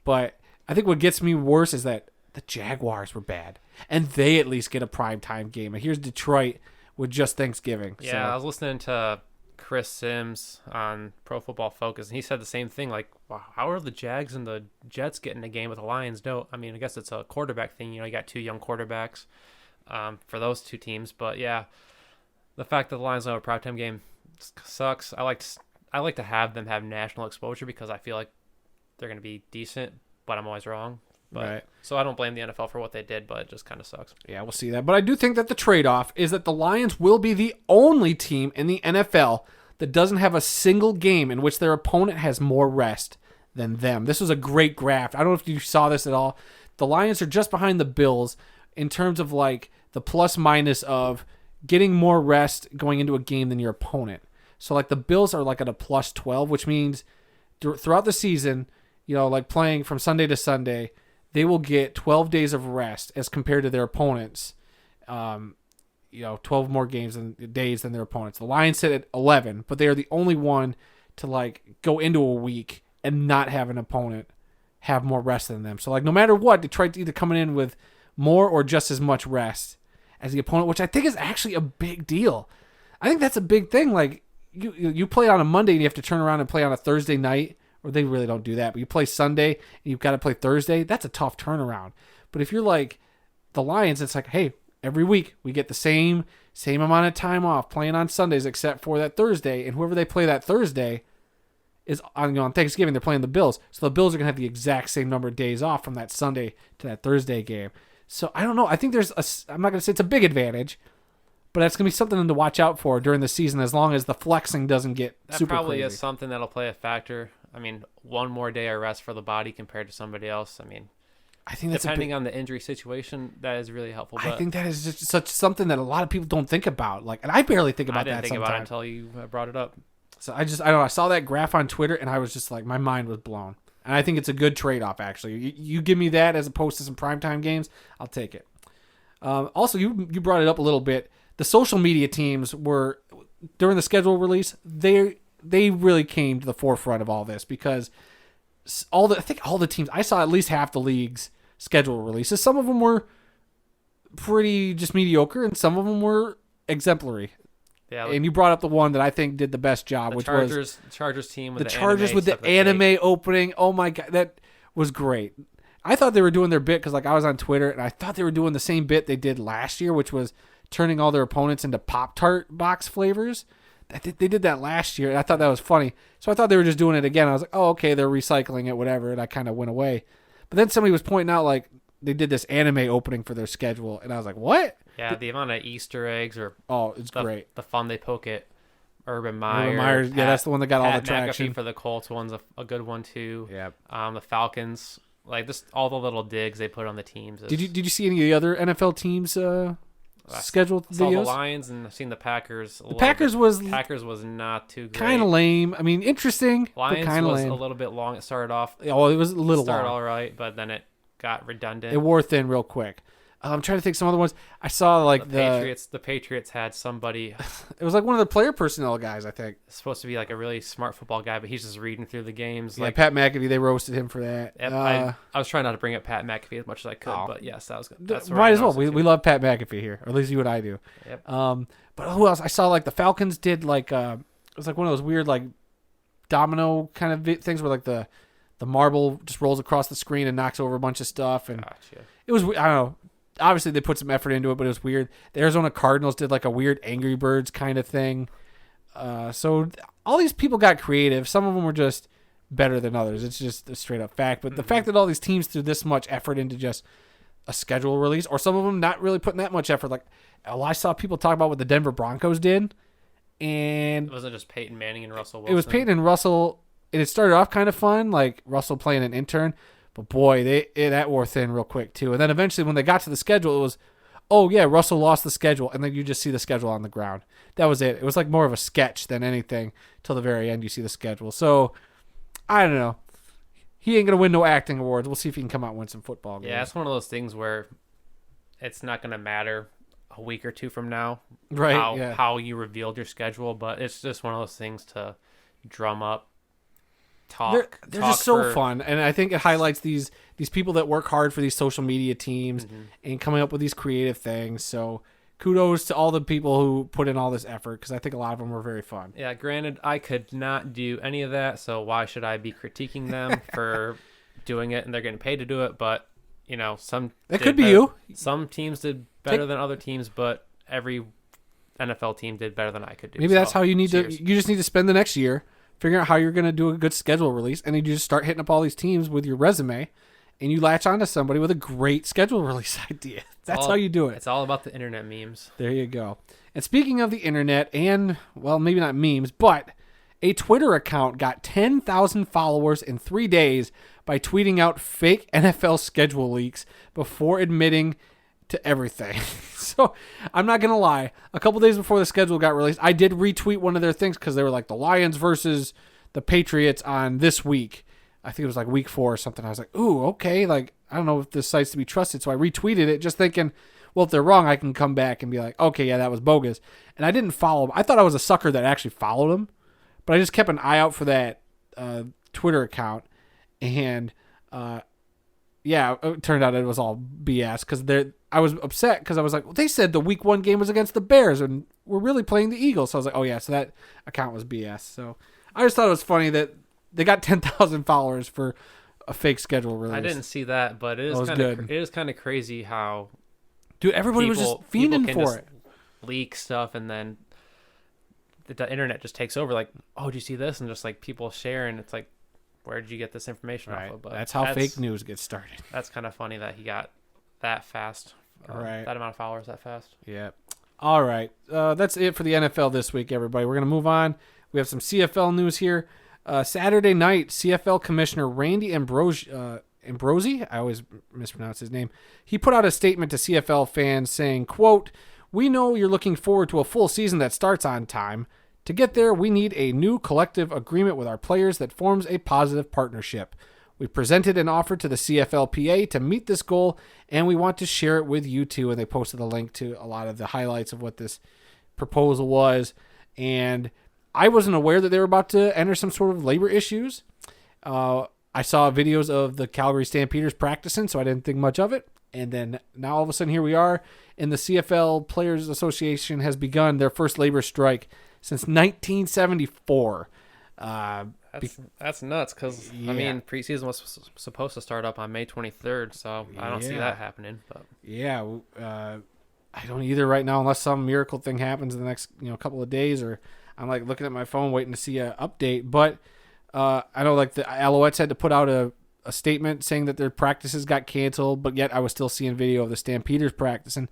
But I think what gets me worse is that the Jaguars were bad. And they at least get a primetime game. And here's Detroit with just Thanksgiving. Yeah, so. I was listening to Chris Sims on Pro Football Focus, and he said the same thing. Like, wow, how are the Jags and the Jets getting a game with the Lions? No, I mean, I guess it's a quarterback thing. You got 2 young quarterbacks for those 2 teams. But yeah, the fact that the Lions don't have a primetime game sucks. I like to have them have national exposure because I feel like they're going to be decent, but I'm always wrong. But, right. So I don't blame the NFL for what they did, but it just kind of sucks. Yeah, we'll see that. But I do think that the trade-off is that the Lions will be the only team in the NFL that doesn't have a single game in which their opponent has more rest than them. This was a great graph. I don't know if you saw this at all. The Lions are just behind the Bills in terms of like the plus minus of getting more rest going into a game than your opponent. So like the Bills are like at a plus 12, which means throughout the season, like playing from Sunday to Sunday, they will get 12 days of rest as compared to their opponents. 12 more days than their opponents. The Lions sit at 11, but they are the only one to like go into a week and not have an opponent have more rest than them. So like no matter what, Detroit's either coming in with more or just as much rest as the opponent, which I think is actually a big deal. I think that's a big thing. Like you play on a Monday and you have to turn around and play on a Thursday night, or they really don't do that, but you play Sunday and you've got to play Thursday. That's a tough turnaround. But if you're like the Lions, it's like, hey, every week we get the same amount of time off playing on Sundays except for that Thursday, and whoever they play that Thursday is on Thanksgiving. They're playing the Bills, so the Bills are gonna have the exact same number of days off from that Sunday to that Thursday game. So I don't know. I think I'm not gonna say it's a big advantage, but that's gonna be something to watch out for during the season, as long as the flexing doesn't get super probably crazy. Is something that'll play a factor. I mean, one more day of rest for the body compared to somebody else. I mean, I think that's depending on the injury situation, that is really helpful. But I think that is just such something that a lot of people don't think about. Like, and I barely think about that. I didn't think sometimes. about it until you brought it up. So I don't know. I saw that graph on Twitter and I was just like, my mind was blown. And I think it's a good trade-off, actually. You give me that as opposed to some primetime games, I'll take it. Also, you brought it up a little bit. The social media teams were, during the schedule release, they really came to the forefront of all this, because I think all the teams, I saw at least half the league's schedule releases. Some of them were pretty just mediocre, and some of them were exemplary. Yeah, and you brought up the one that I think did the best job, which was the Chargers team with the Chargers with the anime opening. Oh my god, that was great. I thought they were doing their bit because like I was on Twitter and I thought they were doing the same bit they did last year, which was turning all their opponents into Pop-Tart box flavors. They did that last year, and I thought that was funny. So I thought they were just doing it again. I was like, oh, okay, they're recycling it, whatever, and I kind of went away. But then somebody was pointing out, like, they did this anime opening for their schedule, and I was like, what? Yeah, the amount of Easter eggs it's great. The fun they poke at Urban Meyer. That's the one that got all the traction. McAfee for the Colts one's a good one, too. Yeah. The Falcons, like, just all the little digs they put on the teams. Did you see any of the other NFL teams scheduled videos? I saw the Lions and I've seen the Packers. Packers was not too great. Kind of lame. I mean, interesting. Lions but was lame. a little bit long. It started off. Oh, it was a little long. All right, but then it got redundant. It wore thin real quick. I'm trying to think some other ones. I saw like the Patriots had somebody. It was like one of the player personnel guys, I think. Supposed to be like a really smart football guy, but he's just reading through the games. Yeah, like Pat McAfee. They roasted him for that. Yep, I was trying not to bring up Pat McAfee as much as I could, but yes, that was good. That's might as well. We love Pat McAfee here, or at least you and I do. Yep. But who else? I saw like the Falcons did like it was like one of those weird like domino kind of things where like the marble just rolls across the screen and knocks over a bunch of stuff, and it was, I don't know. Obviously, they put some effort into it, but it was weird. The Arizona Cardinals did like a weird Angry Birds kind of thing. So all these people got creative. Some of them were just better than others. It's just a straight up fact. But the fact that all these teams threw this much effort into just a schedule release, or some of them not really putting that much effort. Like, I saw people talk about what the Denver Broncos did. And it wasn't just Peyton Manning and Russell Wilson. It was Peyton and Russell, and it started off kind of fun, like Russell playing an intern. But boy, that wore thin real quick too. And then eventually when they got to the schedule, it was, oh yeah, Russell lost the schedule. And then you just see the schedule on the ground. That was it. It was like more of a sketch than anything till the very end you see the schedule. So, I don't know. he ain't gonna win no acting awards. We'll see if he can come out and win some football games. Yeah, it's one of those things where it's not gonna matter a week or two from now, right? How you revealed your schedule, but it's just one of those things to drum up. They're just so fun, and I think it highlights these people that work hard for these social media teams and coming up with these creative things. So kudos to all the people who put in all this effort, because I think a lot of them were very fun. Yeah, granted, I could not do any of that, so why should I be critiquing them for doing it? And they're getting paid to do it, but some it could be you. Some teams did better than other teams, but every NFL team did better than I could do. Maybe that's how you need to. You just need to spend the next year figuring out how you're going to do a good schedule release, and then you just start hitting up all these teams with your resume, and you latch onto somebody with a great schedule release idea. That's how you do it. It's all about the internet memes. There you go. And speaking of the internet, and well, maybe not memes, but a Twitter account got 10,000 followers in 3 days by tweeting out fake NFL schedule leaks before admitting to everything. So I'm not going to lie. A couple days before the schedule got released, I did retweet one of their things because they were like the Lions versus the Patriots on this week. I think it was like week 4 or something. I was like, ooh, okay. Like, I don't know if this site's to be trusted. So I retweeted it just thinking, well, if they're wrong, I can come back and be like, okay, yeah, that was bogus. And I didn't follow them. I thought I was a sucker that actually followed them, but I just kept an eye out for that Twitter account. And yeah, it turned out it was all BS because I was upset because I was like, well, they said the week 1 game was against the Bears and we're really playing the Eagles. So I was like, oh yeah, so that account was BS. So I just thought it was funny that they got 10,000 followers for a fake schedule release. I didn't see that, but it is kind of crazy how everybody was just fiending for it. Leak stuff, and then the internet just takes over. Like, oh, did you see this? And just like people sharing, it's like, where did you get this information off of? But that's how fake news gets started. That's kind of funny that he got that fast, right? That amount of followers that fast. Yeah. All right, that's it for the NFL this week, everybody. We're gonna move on. We have some CFL news here. Saturday night, CFL Commissioner Randy Ambrosi, I always mispronounce his name, he put out a statement to CFL fans saying, quote, "We know you're looking forward to a full season that starts on time. To get there, we need a new collective agreement with our players that forms a positive partnership. We presented an offer to the CFLPA to meet this goal, and we want to share it with you too." And they posted a link to a lot of the highlights of what this proposal was. And I wasn't aware that they were about to enter some sort of labor issues. I saw videos of the Calgary Stampeders practicing, so I didn't think much of it. And then now all of a sudden here we are, and the CFL Players Association has begun their first labor strike since 1974. That's nuts because, I mean, preseason was supposed to start up on May 23rd, so I don't see that happening. But yeah, I don't either right now unless some miracle thing happens in the next couple of days, or I'm like looking at my phone waiting to see an update. But I know like the Alouettes had to put out a statement saying that their practices got canceled, but yet I was still seeing video of the Stampeders practicing.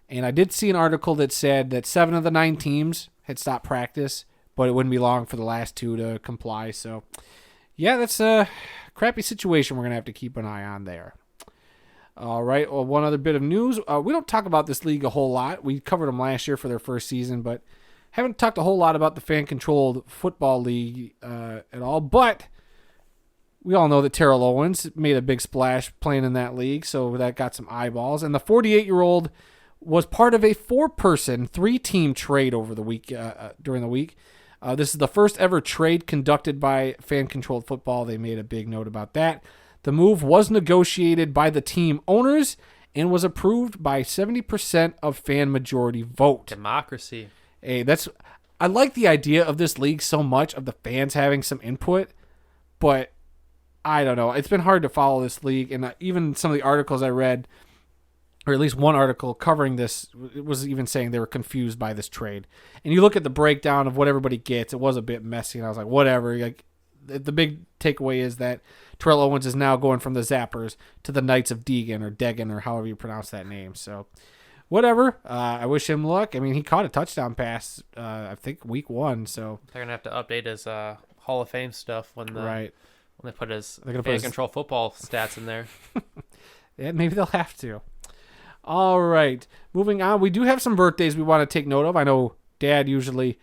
And I did see an article that said that 7 of the 9 teams had stopped practice, but it wouldn't be long for the last 2 to comply. So, yeah, that's a crappy situation we're going to have to keep an eye on there. All right, well, one other bit of news. We don't talk about this league a whole lot. We covered them last year for their first season, but haven't talked a whole lot about the fan-controlled football league at all. But we all know that Terrell Owens made a big splash playing in that league, so that got some eyeballs. And the 48-year-old was part of a 4-person, 3-team trade over the week during the week. This is the first ever trade conducted by fan-controlled football. They made a big note about that. The move was negotiated by the team owners and was approved by 70% of fan majority vote. Democracy. Hey, I like the idea of this league so much, of the fans having some input, but I don't know. It's been hard to follow this league, and even some of the articles I read, or at least one article covering this, it was even saying they were confused by this trade. And you look at the breakdown of what everybody gets, it was a bit messy, and I was like, whatever. Like, the big takeaway is that Terrell Owens is now going from the Zappers to the Knights of Deegan, or Degan, or however you pronounce that name. So, whatever. I wish him luck. I mean, he caught a touchdown pass, I think, week 1. So they're going to have to update his Hall of Fame stuff when they put his fan-control football stats in there. Yeah, maybe they'll have to. All right, moving on. We do have some birthdays we want to take note of. I know Dad usually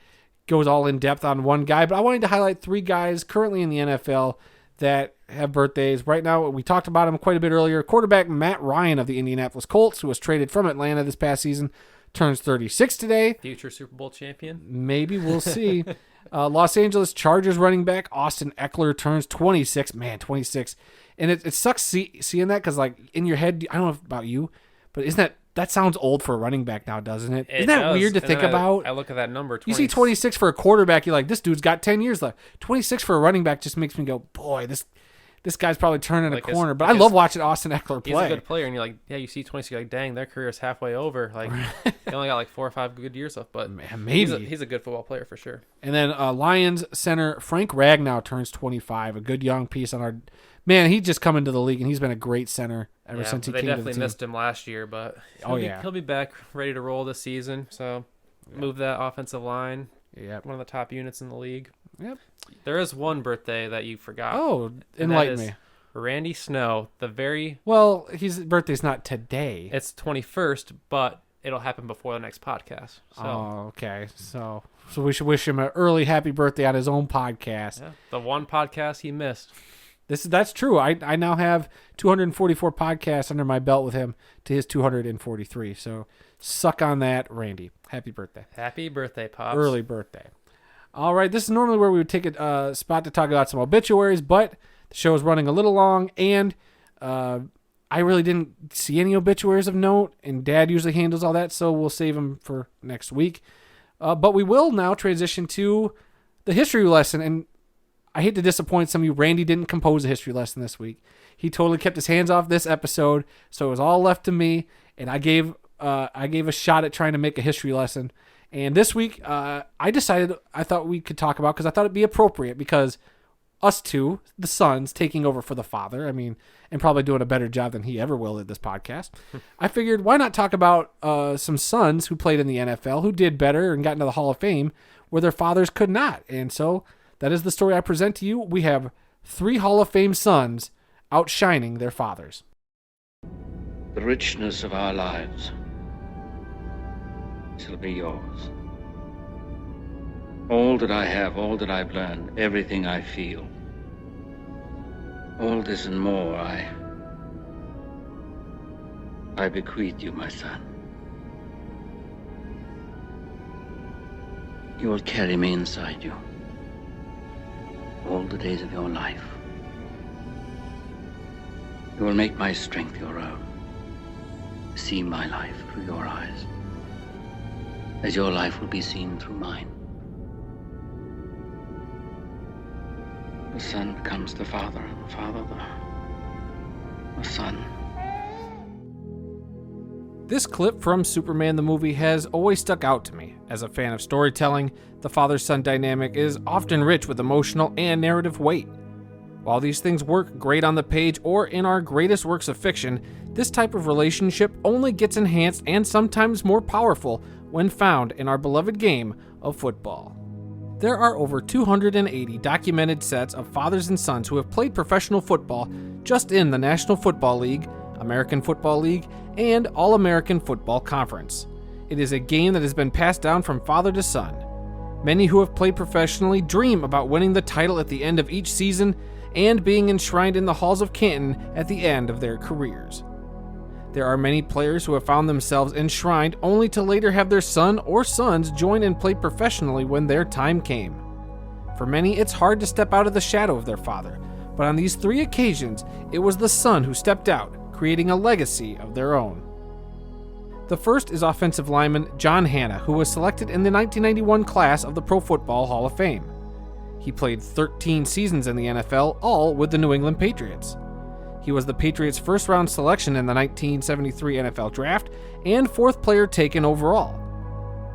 goes all in depth on one guy, but I wanted to highlight 3 guys currently in the NFL that have birthdays. Right now, we talked about him quite a bit earlier. Quarterback Matt Ryan of the Indianapolis Colts, who was traded from Atlanta this past season, turns 36 today. Future Super Bowl champion. Maybe, we'll see. Los Angeles Chargers running back Austin Eckler turns 26. Man, 26. And it sucks seeing that because, like, in your head, I don't know about you, but that sounds old for a running back now, doesn't it? Isn't that weird to think about? I look at that number. You see 26 for a quarterback, you're like, this dude's got 10 years left. 26 for a running back just makes me go, boy, this guy's probably turning a corner. But I love watching Austin Eckler play. He's a good player, and you're like, yeah, you see 26, you're like, dang, their career is halfway over. Like, they only got like 4 or 5 good years left, but man, maybe. He's a good football player for sure. And then Lions center Frank Ragnow turns 25, a good young piece on our... Man, he's just come into the league, and he's been a great center ever since he came to the team. They definitely missed him last year, but he'll be back ready to roll this season. So move that offensive line. Yep. One of the top units in the league. Yep. There is one birthday that you forgot. Oh, enlighten me. Randy Snow, Well, his birthday's not today. It's 21st, but it'll happen before the next podcast. So. Oh, okay. So we should wish him an early happy birthday on his own podcast. Yeah, the one podcast he missed. That's true. I now have 244 podcasts under my belt with him to his 243. So suck on that, Randy. Happy birthday. Happy birthday, Pops. Early birthday. All right. This is normally where we would take a spot to talk about some obituaries, but the show is running a little long, and I really didn't see any obituaries of note, and Dad usually handles all that, so we'll save them for next week. But we will now transition to the history lesson, and I hate to disappoint some of you. Randy didn't compose a history lesson this week. He totally kept his hands off this episode, so it was all left to me, and I gave a shot at trying to make a history lesson. And this week, I thought we could talk about, because I thought it'd be appropriate, because us two, the sons, taking over for the father, and probably doing a better job than he ever will at this podcast. I figured, why not talk about some sons who played in the NFL, who did better and got into the Hall of Fame, where their fathers could not. And so that is the story I present to you. We have 3 Hall of Fame sons outshining their fathers. The richness of our lives shall be yours. All that I have, all that I've learned, everything I feel, all this and more I bequeath you, my son. You will carry me inside you all the days of your life. You will make my strength your own. See my life through your eyes, as your life will be seen through mine. The son becomes the father, and the father the son. This clip from Superman the movie has always stuck out to me. As a fan of storytelling, the father-son dynamic is often rich with emotional and narrative weight. While these things work great on the page or in our greatest works of fiction, this type of relationship only gets enhanced and sometimes more powerful when found in our beloved game of football. There are over 280 documented sets of fathers and sons who have played professional football just in the National Football League, American Football League, and All-American Football Conference. It is a game that has been passed down from father to son. Many who have played professionally dream about winning the title at the end of each season and being enshrined in the halls of Canton at the end of their careers. There are many players who have found themselves enshrined only to later have their son or sons join and play professionally when their time came. For many, it's hard to step out of the shadow of their father, but on these 3 occasions, it was the son who stepped out, creating a legacy of their own. The first is offensive lineman John Hanna, who was selected in the 1991 class of the Pro Football Hall of Fame. He played 13 seasons in the NFL, all with the New England Patriots. He was the Patriots' first-round selection in the 1973 NFL Draft and 4th player taken overall.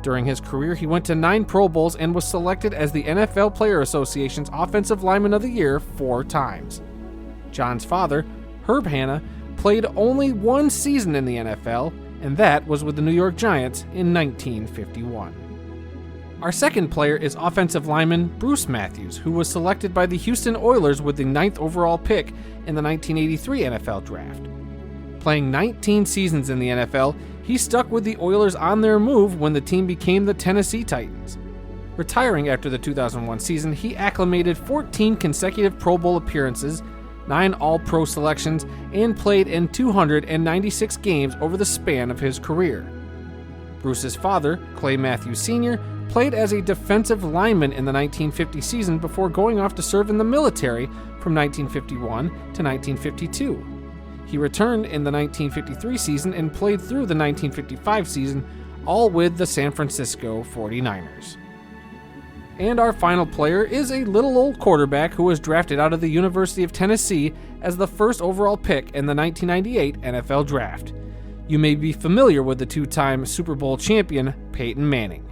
During his career, he went to 9 Pro Bowls and was selected as the NFL Player Association's Offensive Lineman of the Year 4 times. John's father, Herb Hanna, played only 1 season in the NFL, and that was with the New York Giants in 1951. Our second player is offensive lineman Bruce Matthews, who was selected by the Houston Oilers with the 9th overall pick in the 1983 NFL Draft. Playing 19 seasons in the NFL, he stuck with the Oilers on their move when the team became the Tennessee Titans. Retiring after the 2001 season, he acclimated 14 consecutive Pro Bowl appearances, 9 All-Pro selections, and played in 296 games over the span of his career. Bruce's father, Clay Matthews Sr., played as a defensive lineman in the 1950 season before going off to serve in the military from 1951 to 1952. He returned in the 1953 season and played through the 1955 season, all with the San Francisco 49ers. And our final player is a little old quarterback who was drafted out of the University of Tennessee as the first overall pick in the 1998 NFL Draft. You may be familiar with the two-time Super Bowl champion, Peyton Manning.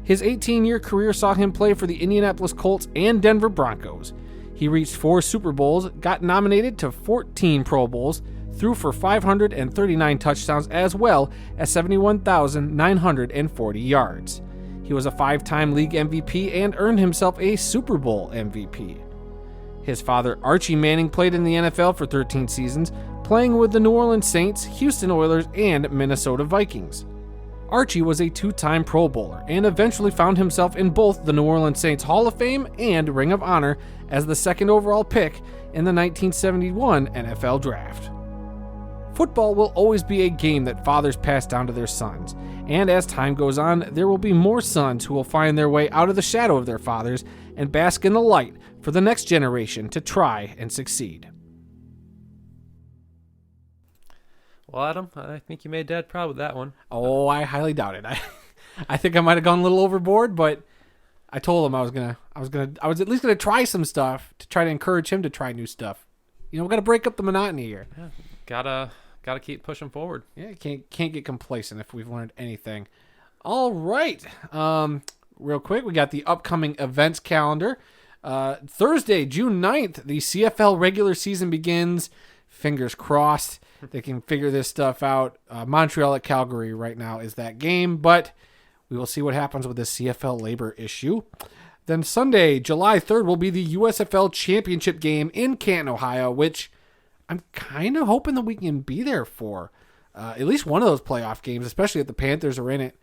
His 18-year career saw him play for the Indianapolis Colts and Denver Broncos. He reached 4 Super Bowls, got nominated to 14 Pro Bowls, threw for 539 touchdowns as well as 71,940 yards. He was a 5-time league MVP and earned himself a Super Bowl MVP. His father, Archie Manning, played in the NFL for 13 seasons, playing with the New Orleans Saints, Houston Oilers, and Minnesota Vikings. Archie was a 2-time Pro Bowler and eventually found himself in both the New Orleans Saints Hall of Fame and Ring of Honor as the second overall pick in the 1971 NFL Draft. Football will always be a game that fathers pass down to their sons, and as time goes on, there will be more sons who will find their way out of the shadow of their fathers and bask in the light for the next generation to try and succeed. Well, Adam, I think you made Dad proud with that one. Oh, I highly doubt it. I think I might have gone a little overboard, but I told him I was at least gonna try some stuff to try to encourage him to try new stuff. You know, we gotta break up the monotony here. Yeah, gotta keep pushing forward. Yeah, can't get complacent if we've learned anything. All right, real quick, we got the upcoming events calendar. Thursday, June 9th, the CFL regular season begins. Fingers crossed they can figure this stuff out. Montreal at Calgary right now is that game, but we will see what happens with the CFL labor issue. Then Sunday, July 3rd, will be the USFL championship game in Canton, Ohio, which I'm kind of hoping that we can be there for. At least one of those playoff games, especially if the Panthers are in it.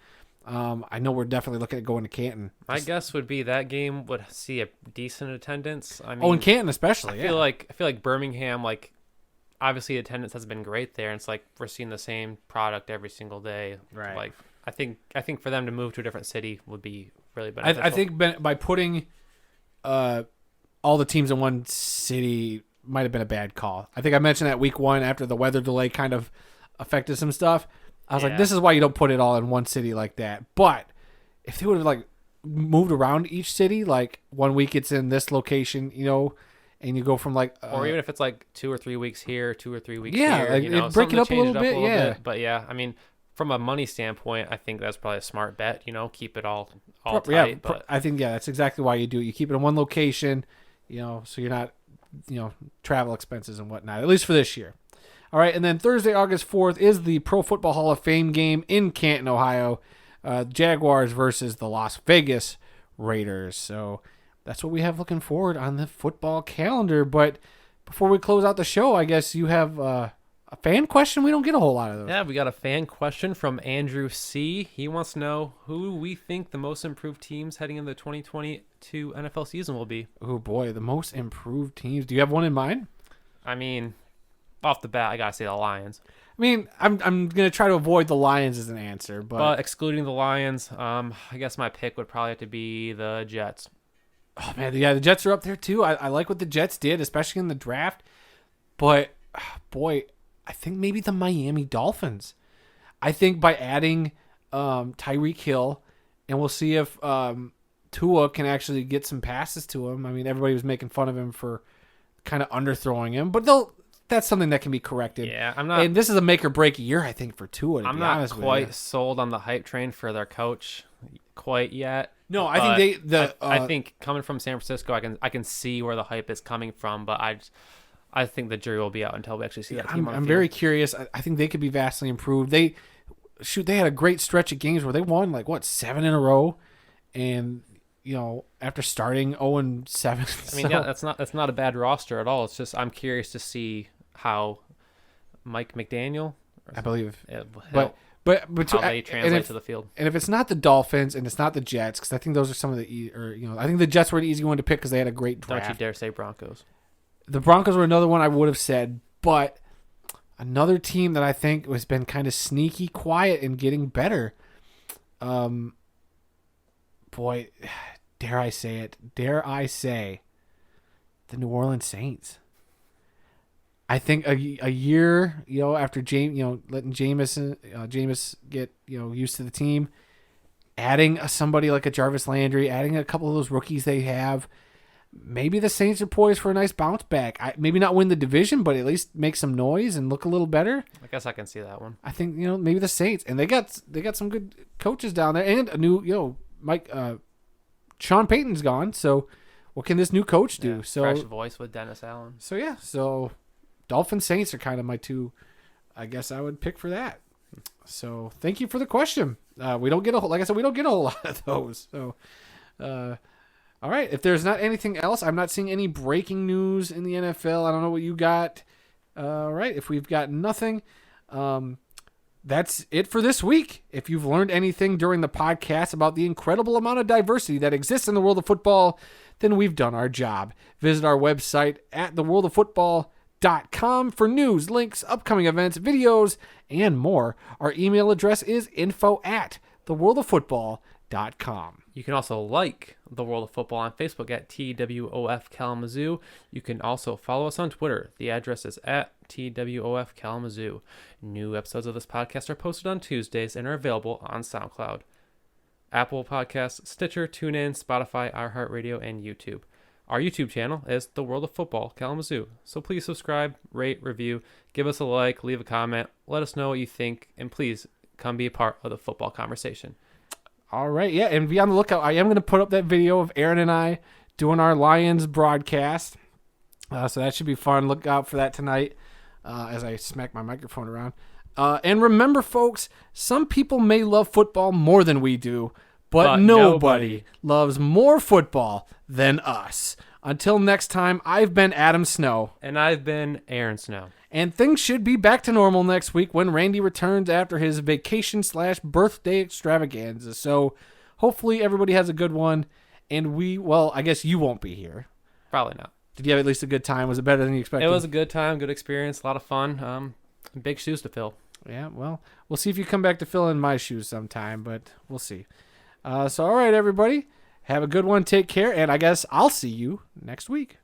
I know we're definitely looking at going to Canton. My guess would be that game would see a decent attendance. I mean, in Canton especially. I feel like Birmingham, like, obviously attendance has been great there, and it's like we're seeing the same product every single day. Right. Like I think for them to move to a different city would be really beneficial. I think by putting all the teams in one city might have been a bad call. I think I mentioned that week 1 after the weather delay kind of affected some stuff. I was like, this is why you don't put it all in one city like that. But if they would have like moved around each city, like 1 week it's in this location, you know, and you go from like or even if it's like 2 or 3 weeks here, 2 or 3 weeks yeah, here, like, you know, break it up a little bit, yeah. But yeah, I mean, from a money standpoint, I think that's probably a smart bet. You know, keep it all tight. Yeah, but I think that's exactly why you do it. You keep it in one location, you know, so you're not, you know, travel expenses and whatnot. At least for this year. All right, and then Thursday, August 4th is the Pro Football Hall of Fame game in Canton, Ohio. Jaguars versus the Las Vegas Raiders. So that's what we have looking forward on the football calendar. But before we close out the show, I guess you have a fan question. We don't get a whole lot of those. Yeah, we got a fan question from Andrew C. He wants to know who we think the most improved teams heading into the 2022 NFL season will be. Oh boy, the most improved teams. Do you have one in mind? I mean, off the bat, I gotta say the Lions. I mean, I'm gonna try to avoid the Lions as an answer, but excluding the Lions, I guess my pick would probably have to be the Jets. Oh man, yeah, the Jets are up there too. I like what the Jets did, especially in the draft. But boy, I think maybe the Miami Dolphins. I think by adding Tyreek Hill, and we'll see if Tua can actually get some passes to him. I mean, everybody was making fun of him for kind of underthrowing him, but that's something that can be corrected. Yeah, I'm not. And this is a make or break year, I think, for Tua. I'm not quite sold on the hype train for their coach quite yet. No, I think I think coming from San Francisco, I can see where the hype is coming from, but I think the jury will be out until we actually see that team on the I'm field. very curious. I think they could be vastly improved. They had a great stretch of games where they won 7 in a row, and you know, after starting 0-7. I mean, yeah, that's not a bad roster at all. It's just I'm curious to see how Mike McDaniel, I believe, but how they and translate to the field. And if it's not the Dolphins and it's not the Jets, because I think those are some of the I think the Jets were an easy one to pick because they had a great draft. Don't you dare say Broncos. The Broncos were another one I would have said, but another team that I think has been kind of sneaky quiet and getting better. Boy, dare I say it? Dare I say the New Orleans Saints? I think a year, after letting Jameis get used to the team, adding somebody like a Jarvis Landry, adding a couple of those rookies they have, maybe the Saints are poised for a nice bounce back. Maybe not win the division, but at least make some noise and look a little better. I guess I can see that one. I think maybe the Saints, and they got some good coaches down there, and a new Sean Payton's gone, so what can this new coach do? Yeah, fresh voice with Dennis Allen. So Dolphins Saints are kind of my two. I guess I would pick for that. So thank you for the question. We don't get a whole lot of those. So, all right. If there's not anything else, I'm not seeing any breaking news in the NFL. I don't know what you got. All right. If we've got nothing, that's it for this week. If you've learned anything during the podcast about the incredible amount of diversity that exists in the world of football, then we've done our job. Visit our website at theworldoffootball.com for news, links, upcoming events, videos, and more. Our email address is info@theworldoffootball.com. You can also like The World of Football on Facebook at TWOF Kalamazoo. You can also follow us on Twitter. The address is at TWOF Kalamazoo. New episodes of this podcast are posted on Tuesdays and are available on SoundCloud, Apple Podcasts, Stitcher, TuneIn, Spotify, iHeartRadio, and YouTube. Our YouTube channel is The World of Football Kalamazoo. So please subscribe, rate, review, give us a like, leave a comment, let us know what you think, and please come be a part of the football conversation. All right, yeah, and be on the lookout. I am going to put up that video of Aaron and I doing our Lions broadcast. So that should be fun. Look out for that tonight as I smack my microphone around. And remember, folks, some people may love football more than we do, but nobody loves more football than us. Until next time, I've been Adam Snow. And I've been Aaron Snow. And things should be back to normal next week when Randy returns after his vacation/birthday extravaganza. So hopefully everybody has a good one. And I guess you won't be here. Probably not. Did you have at least a good time? Was it better than you expected? It was a good time, good experience, a lot of fun. Big shoes to fill. Yeah, well, we'll see if you come back to fill in my shoes sometime, but we'll see. So all right, everybody. Have a good one. Take care. And I guess I'll see you next week.